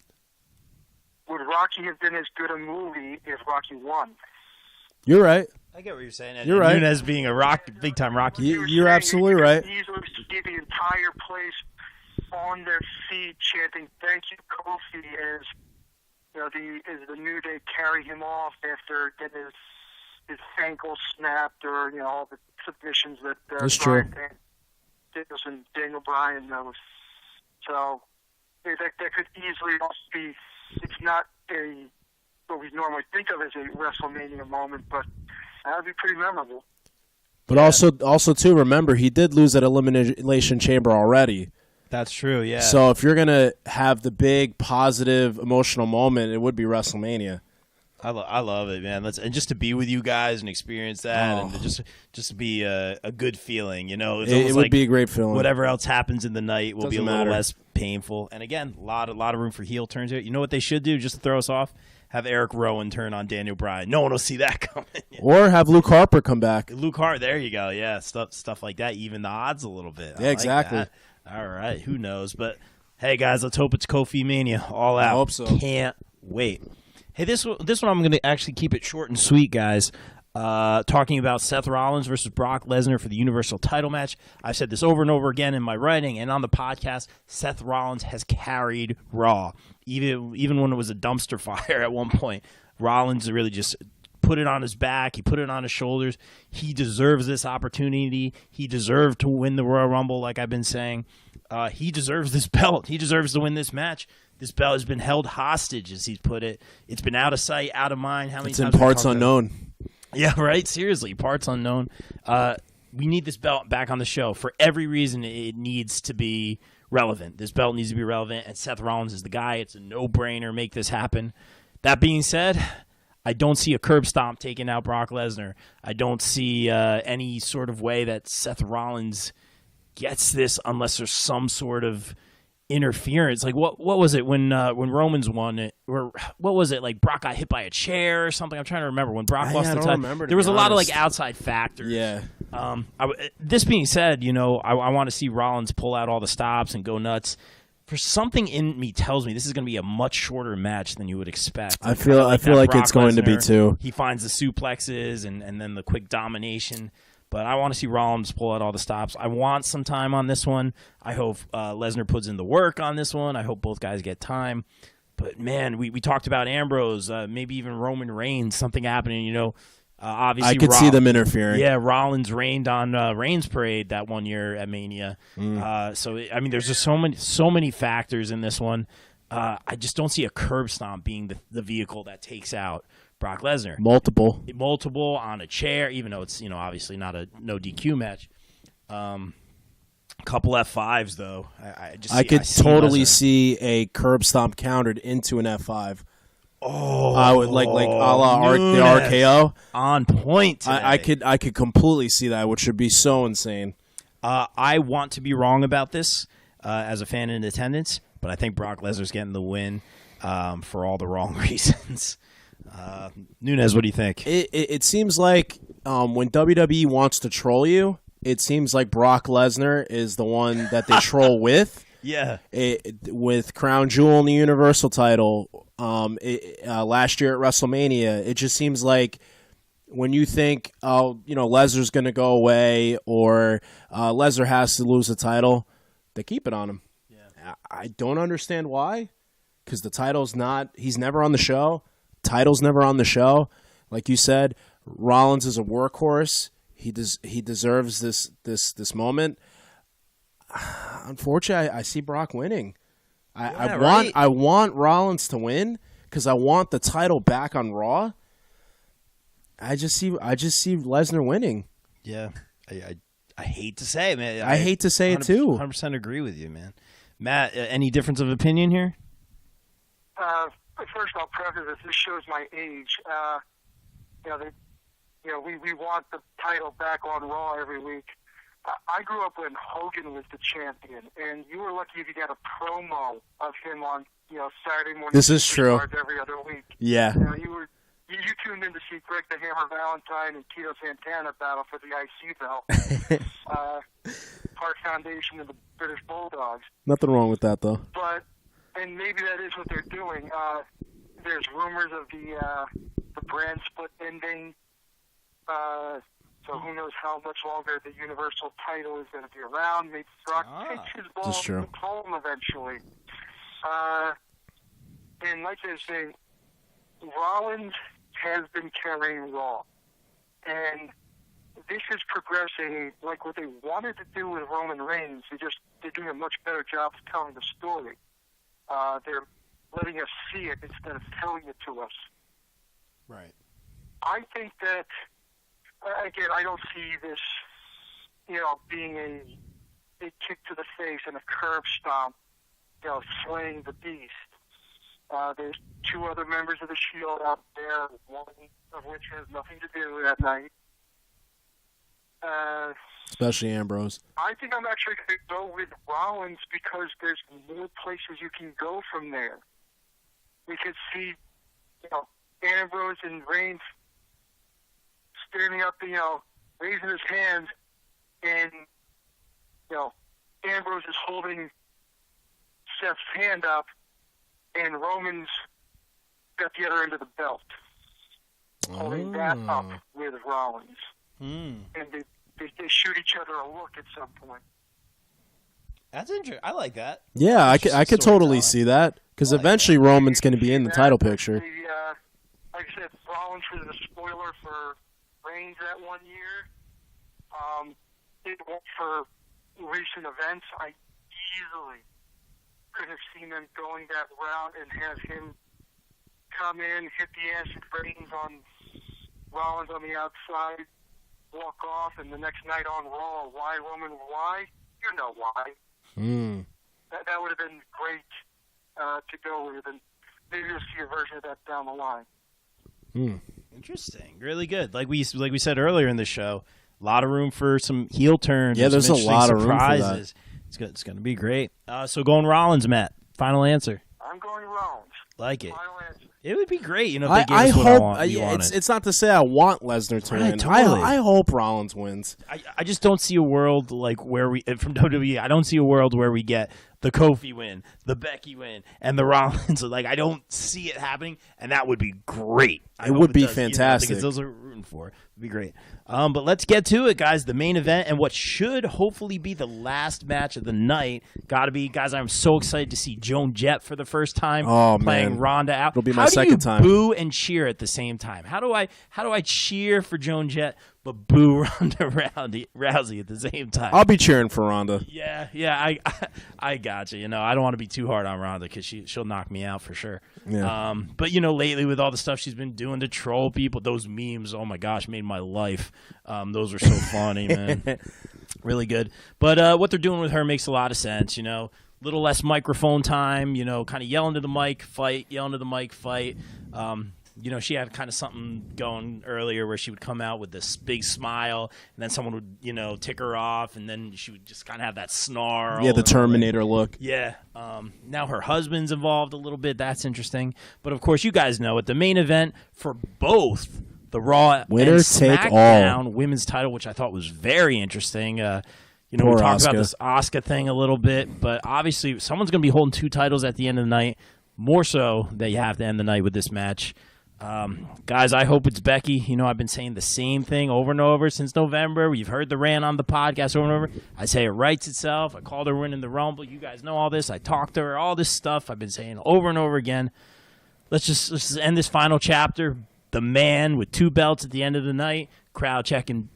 would Rocky have been as good a movie if Rocky won? You're right. I get what you're saying. You're right. Nunez being a big-time Rocky. You're absolutely right. Easily see the entire place on their feet chanting "Thank you, Kofi," as the New Day carry him off after getting his ankle snapped, or all the submissions that That's true. Daniels and Daniel Bryan knows. So that could easily also be. It's not what we normally think of as a WrestleMania moment, but that would be pretty memorable. But also too, remember he did lose at Elimination Chamber already. That's true, yeah. So if you're gonna have the big positive emotional moment, it would be WrestleMania. I love it, man. And just to be with you guys and experience that, and just to be a good feeling, It would be a great feeling. Whatever else happens in the night will be a little matter. less painful. And again, a lot of room for heel turns here. You know what they should do just to throw us off? Have Eric Rowan turn on Daniel Bryan. No one will see that coming. Or have Luke Harper come back. Luke Harper, there you go. Yeah, stuff like that. Even the odds a little bit. Yeah, exactly. Like all right, who knows? But hey, guys, let's hope it's Kofi Mania all out. I hope so. Can't wait. Hey, this one I'm going to actually keep it short and sweet, guys. Talking about Seth Rollins versus Brock Lesnar for the Universal title match. I've said this over and over again in my writing and on the podcast. Seth Rollins has carried Raw. Even when it was a dumpster fire at one point, Rollins really just put it on his back. He put it on his shoulders. He deserves this opportunity. He deserved to win the Royal Rumble, like I've been saying. He deserves this belt. He deserves to win this match. This belt has been held hostage, as he's put it. It's been out of sight, out of mind. How many It's times in parts unknown. Yeah, right? Seriously, parts unknown. We need this belt back on the show. For every reason, it needs to be relevant. This belt needs to be relevant, and Seth Rollins is the guy. It's a no-brainer. Make this happen. That being said, I don't see a curb stomp taking out Brock Lesnar. I don't see any sort of way that Seth Rollins gets this unless there's some sort of interference. Like what was it when Romans won it, or what was it, like Brock got hit by a chair or something? I'm trying to remember when Brock lost the title. There was a lot of like outside factors. Yeah. This being said, I want to see Rollins pull out all the stops and go nuts. For something in me tells me this is going to be a much shorter match than you would expect. I feel like it's going to be too. He finds the suplexes and then the quick domination. But I want to see Rollins pull out all the stops. I want some time on this one. I hope Lesnar puts in the work on this one. I hope both guys get time. But, man, we talked about Ambrose, maybe even Roman Reigns, something happening, obviously. I could see them interfering. Yeah, Rollins reigned on Reigns Parade that one year at Mania. There's just so many factors in this one. I just don't see a curb stomp being the vehicle that takes out Brock Lesnar. Multiple on a chair, even though it's obviously not a no DQ match. A couple F5s though. I could totally see a curb stomp countered into an F5. Oh, I would like a la the RKO on point. Today. I could completely see that, which would be so insane. I want to be wrong about this as a fan in attendance, but I think Brock Lesnar's getting the win for all the wrong reasons. Nunez, what do you think? It seems like when WWE wants to troll you, it seems like Brock Lesnar is the one that they troll with. Yeah. With Crown Jewel and the Universal title last year at WrestleMania, it just seems like when you think, Lesnar's going to go away or Lesnar has to lose the title, they keep it on him. Yeah. I don't understand why, because the title's not – he's never on the show. Title's never on the show. Like you said, Rollins is a workhorse. He deserves this moment. Unfortunately, I see Brock winning. I want Rollins to win because I want the title back on Raw. I just see Lesnar winning. Yeah, I hate to say it, man. I hate to say it too. 100% agree with you, man. Matt, any difference of opinion here? First, I'll preface this. This shows my age. We want the title back on Raw every week. I grew up when Hogan was the champion, and you were lucky if you got a promo of him on, Saturday morning. This is true. Every other week. Yeah. You tuned in to see Greg the Hammer Valentine and Tito Santana battle for the IC belt. Park Foundation and the British Bulldogs. Nothing wrong with that, though. And maybe that is what they're doing. There's rumors of the brand split ending. So who knows how much longer the Universal title is going to be around. Maybe Brock takes his ball home eventually. And like I was saying, Rollins has been carrying Raw. And this is progressing like what they wanted to do with Roman Reigns. They're doing a much better job of telling the story. They're letting us see it instead of telling it to us. Right. I think that, again, I don't see this, being a kick to the face and a curb stomp, slaying the beast. There's two other members of the Shield out there, one of which has nothing to do that night. Especially Ambrose. I think I'm actually going to go with Rollins because there's more places you can go from there. We could see, Ambrose and Reigns standing up, raising his hands, and, Ambrose is holding Seth's hand up, and Roman's got the other end of the belt, holding that up with Rollins. And they shoot each other a look at some point. That's interesting. I like that. Yeah, I could totally see that because eventually Roman's going to be in the title picture. Like I said, Rollins was a spoiler for Reigns that one year. For recent events, I easily could have seen them going that route and have him come in, hit the ass with Reigns on Rollins on the outside, walk off, and the next night on Raw, why Roman? Why? You know why. That would have been great to go with, and maybe you'll see a version of that down the line. Interesting, really good. Like we said earlier in the show, a lot of room for some heel turns. Yeah, there's a lot of room for that. It's going to be great. So going Rollins, Matt. Final answer. I'm going Rollins. Like it. Final answer. It would be great, if they gave I us what hope. it's not to say I want Lesnar to win. Totally. I hope Rollins wins. I just don't see a world like where we from WWE. I don't see a world where we get the Kofi win, the Becky win, and the Rollins. Like I don't see it happening, and that would be great. It would be fantastic because those are rooting for. It'd be great. But let's get to it, guys. The main event and what should hopefully be the last match of the night. Got to be, guys. I'm so excited to see Joan Jett for the first time playing Ronda out. It'll be my second time. Boo and cheer at the same time. How do I cheer for Joan Jett, but boo Ronda Rousey at the same time. I'll be cheering for Ronda. Yeah, I got you. I don't want to be too hard on Ronda because she'll knock me out for sure. Yeah. But lately with all the stuff she's been doing to troll people, those memes, oh my gosh, made my life. Those were so funny, man. Really good. But what they're doing with her makes a lot of sense. Little less microphone time. Kind of yelling to the mic, fight. Yelling to the mic, fight. She had kind of something going earlier where she would come out with this big smile, and then someone would, tick her off, and then she would just kind of have that snarl. Yeah, the Terminator look. Yeah. Now her husband's involved a little bit. That's interesting. But, of course, you guys know at the main event for both the Raw Winner and take SmackDown all. women's title, which I thought was very interesting. We Poor talked about Asuka. this Asuka thing a little bit, but obviously someone's going to be holding 2 titles at the end of the night, more so that you have to end the night with this match. Guys, I hope it's Becky. I've been saying the same thing over and over since November. You've heard the rant on the podcast over and over. I say it writes itself. I called her winning the Rumble. You guys know all this. I talked to her. All this stuff I've been saying over and over again. Let's just end this final chapter. The man with 2 belts at the end of the night. Crowd chanting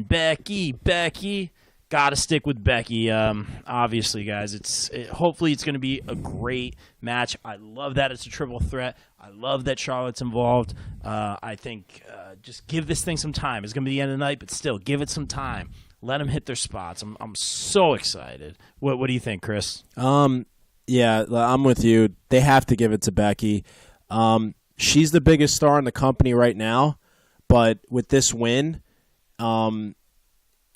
Becky, Becky. Got to stick with Becky. Obviously, guys, hopefully it's going to be a great match. I love that it's a triple threat. I love that Charlotte's involved. I think just give this thing some time. It's going to be the end of the night, but still, give it some time. Let them hit their spots. I'm so excited. What do you think, Chris? Yeah, I'm with you. They have to give it to Becky. She's the biggest star in the company right now, but with this win,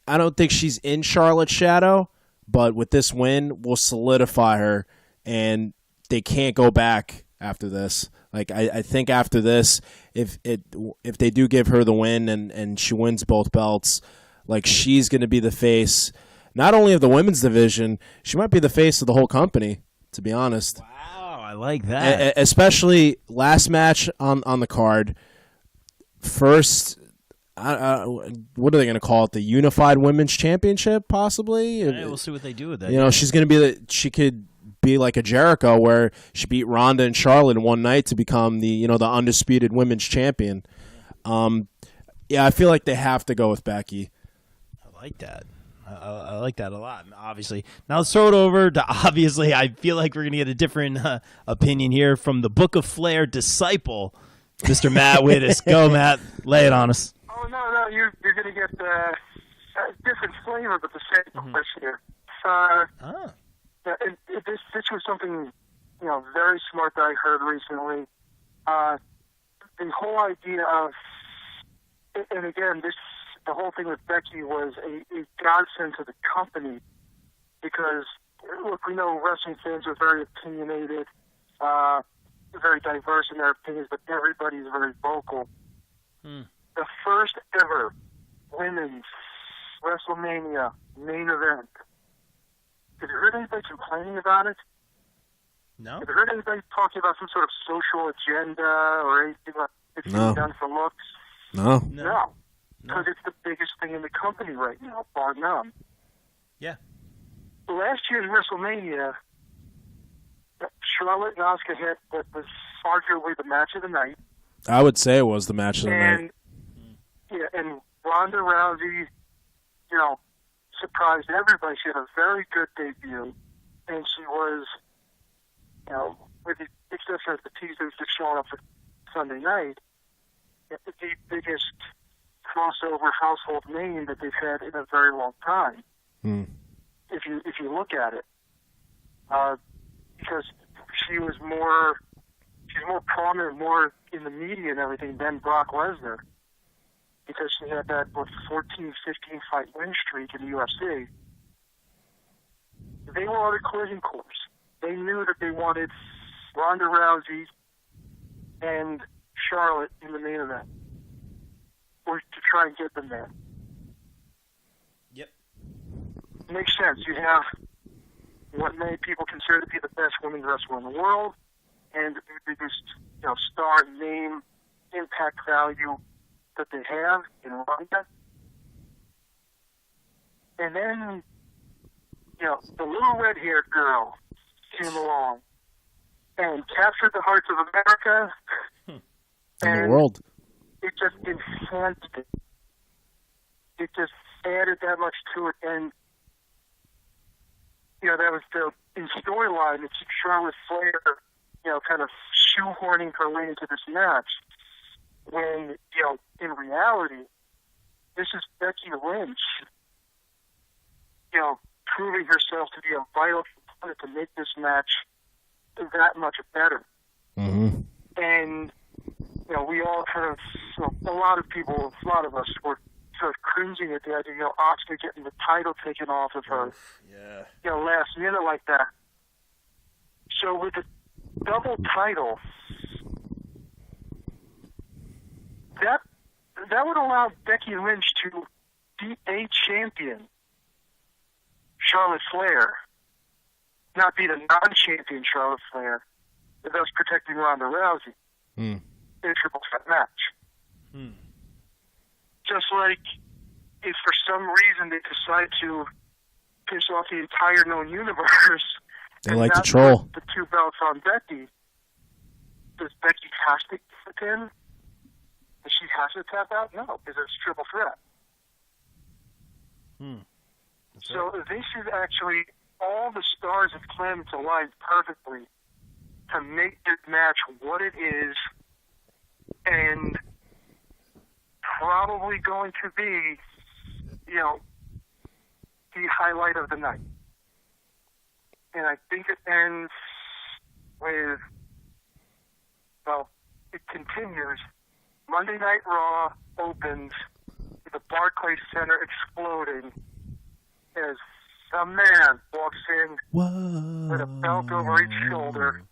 I don't think she's in Charlotte's shadow, but with this win, we'll solidify her, and they can't go back after this. Like I think after this, if they do give her the win and she wins both belts, like she's going to be the face, not only of the women's division, she might be the face of the whole company. To be honest, Wow, I like that. Especially last match on the card, first. What are they going to call it? The Unified Women's Championship, possibly. Yeah, we'll see what they do with that. She's going to be she could be like a Jericho, where she beat Ronda and Charlotte in one night to become the the undisputed women's champion. I feel like they have to go with Becky. I like that. I like that a lot, obviously. Now let's throw it over to, obviously, I feel like we're going to get a different opinion here from the Book of Flair disciple, Mr. Matt Widdis. Go, Matt. Lay it on us. Oh, no, you're going to get a different flavor, but the same push here. This was something, very smart that I heard recently. The whole idea of, and again, the whole thing with Becky was a godsend to the company because, look, we know wrestling fans are very opinionated, very diverse in their opinions, but everybody's very vocal. The first ever women's WrestleMania main event. Have you heard anybody complaining about it? No. Have you heard anybody talking about some sort of social agenda or anything like it's being done for looks? No. Because it's the biggest thing in the company right now, bar none. Yeah. Last year's WrestleMania, Charlotte and Asuka had what was arguably the match of the night. I would say it was the match of the night. Yeah, and Ronda Rousey, surprised everybody. She had a very good debut, and she was, with the exception of the teasers just showing up for Sunday night, the biggest crossover household name that they've had in a very long time. If you look at it, because she's more prominent, more in the media and everything than Brock Lesnar, because she had that 14-15 fight win streak in the UFC. They were on a collision course. They knew that they wanted Ronda Rousey and Charlotte in the main event, or to try and get them there. Yep. Makes sense. You have what many people consider to be the best women's wrestler in the world, and the biggest, star name, impact value that they have in Ronda. And then, the little red-haired girl came along and captured the hearts of America and the world. It just enhanced it. it just added that much to it. And, that was in storyline, it's Charlotte Flair, kind of shoehorning her way into this match. When, in reality, this is Becky Lynch, proving herself to be a vital component to make this match that much better. Mm-hmm. And, we all kind of, a lot of us were sort of cringing at the idea, Asuka getting the title taken off of her, last minute like that. So with the double title, that would allow Becky Lynch to beat a champion, Charlotte Flair, not beat a non-champion Charlotte Flair, thus protecting Ronda Rousey in a triple threat match. Just like if for some reason they decide to piss off the entire known universe, they like to troll the two belts on Becky, does Becky have to fit in? Does she have to tap out? No, because it's triple threat. So this is actually all the stars have planned to align perfectly to make this match what it is, and probably going to be, the highlight of the night. And I think it ends with, it continues. Monday Night Raw opens with the Barclays Center exploding as a man walks in with a belt over each shoulder,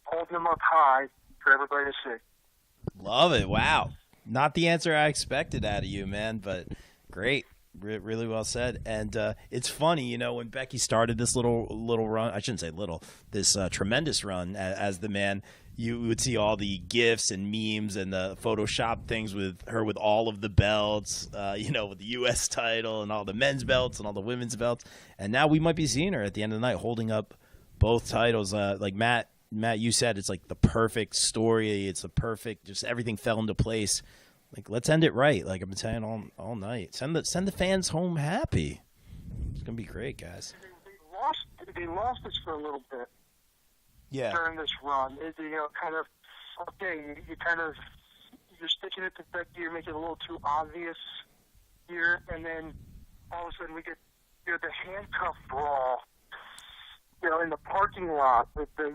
holding them up high for everybody to see. Love it. Wow. Not the answer I expected out of you, man, but great. Really well said. And it's funny, when Becky started this little run, I shouldn't say little, this tremendous run as the man, you would see all the GIFs and memes and the Photoshop things with her with all of the belts, with the U.S. title and all the men's belts and all the women's belts. And now we might be seeing her at the end of the night holding up both titles. Like Matt, you said, it's like the perfect story. It's the perfect, just everything fell into place. Like, let's end it right. Like I've been saying all night. Send the fans home happy. It's gonna be great, guys. They lost us for a little bit. Yeah. During this run, kind of you're sticking it to Becky, you're making it a little too obvious here, and then all of a sudden we get the handcuff brawl, in the parking lot with the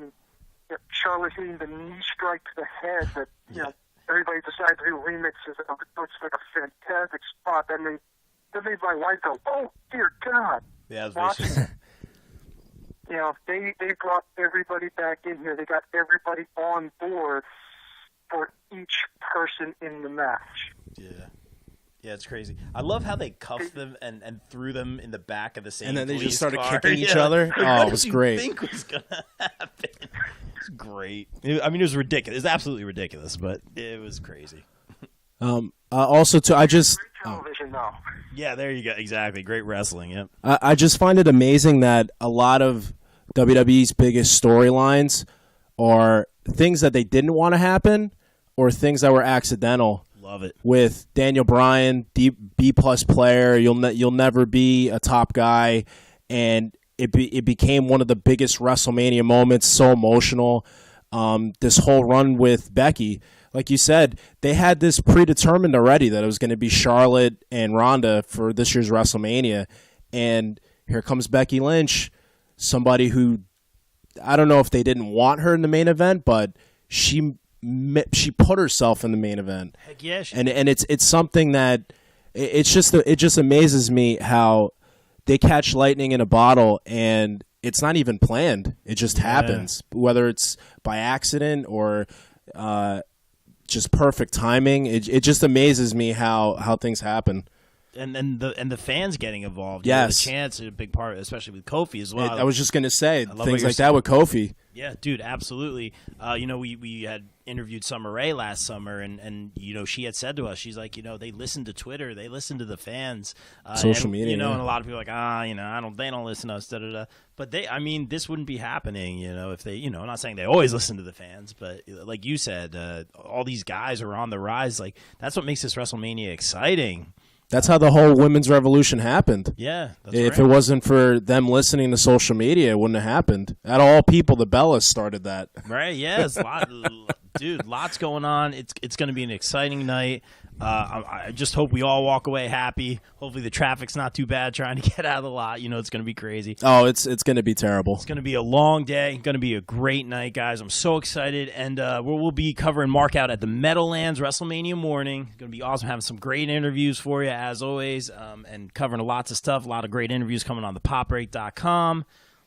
Charlotte hitting the knee strike to the head that everybody decided to do remixes. It looks like a fantastic spot. That made my wife go, "Oh dear God!" Yeah, it was vicious. They brought everybody back in here. They got everybody on board for each person in the match. Yeah, it's crazy. I love how they cuffed them and threw them in the back of the same. And then they police just started car. kicking each other. Like, it was great. What did you think was gonna happen? It's great. I mean, it was ridiculous. It's absolutely ridiculous, but it was crazy. Also, too, Great television, though. Yeah, there you go. Exactly. Great wrestling. Yep. I just find it amazing that a lot of WWE's biggest storylines are things that they didn't want to happen or things that were accidental. Love it. With Daniel Bryan, B+ player, you'll never be a top guy, and it became one of the biggest WrestleMania moments. So emotional. This whole run with Becky, like you said, they had this predetermined already that it was going to be Charlotte and Ronda for this year's WrestleMania, and here comes Becky Lynch, somebody who I don't know if they didn't want her in the main event, but she put herself in the main event. Heck yeah, and it's something that it just amazes me how they catch lightning in a bottle and it's not even planned. It just happens, whether it's by accident or just perfect timing. It just amazes me how things happen. And the fans getting involved. Yes, the chance is a big part, especially with Kofi as well. I was just gonna say things like that with Kofi. Yeah, dude, absolutely. We had interviewed Summer Rae last summer, and she had said to us, she's like, they listen to Twitter, they listen to the fans, social media, and a lot of people are like, they don't listen to us, da da da. But this wouldn't be happening, if they, I'm not saying they always listen to the fans, but like you said, all these guys are on the rise. Like that's what makes this WrestleMania exciting. That's how the whole women's revolution happened. Yeah, that's If right. it wasn't for them listening to social media, it wouldn't have happened. At all people, the Bellas started that. Right, yeah, it's a lot, dude, lots going on. It's going to be an exciting night. I just hope we all walk away happy. Hopefully the traffic's not too bad trying to get out of the lot. You know, it's going to be crazy. Oh, it's going to be terrible. It's going to be a long day. Going to be a great night, guys. I'm so excited. And we'll be covering Mark out at the Meadowlands WrestleMania morning. It's going to be awesome having some great interviews for you, as always, and covering lots of stuff. A lot of great interviews coming on the popbreak.com.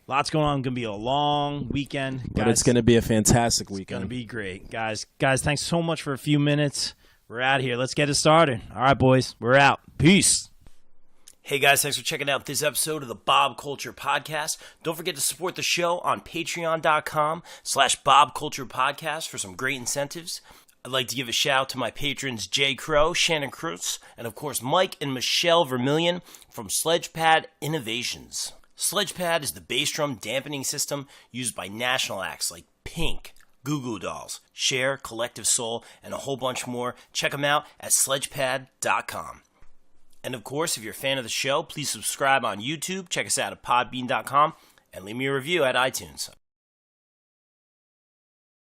Lots going on. Going to be a long weekend. But guys, it's going to be a fantastic it's weekend. going to be great. Guys, thanks so much for a few minutes. We're out of here. Let's get it started. All right, boys. We're out. Peace. Hey, guys. Thanks for checking out this episode of the Bob Culture Podcast. Don't forget to support the show on patreon.com/Bob Culture Podcast for some great incentives. I'd like to give a shout out to my patrons Jay Crow, Shannon Krutz, and of course Mike and Michelle Vermillion from Sledgepad Innovations. Sledgepad is the bass drum dampening system used by national acts like Pink, Goo Goo Dolls, Cher, Collective Soul, and a whole bunch more. Check them out at sledgepad.com. And of course, if you're a fan of the show, please subscribe on YouTube, check us out at podbean.com, and leave me a review at iTunes.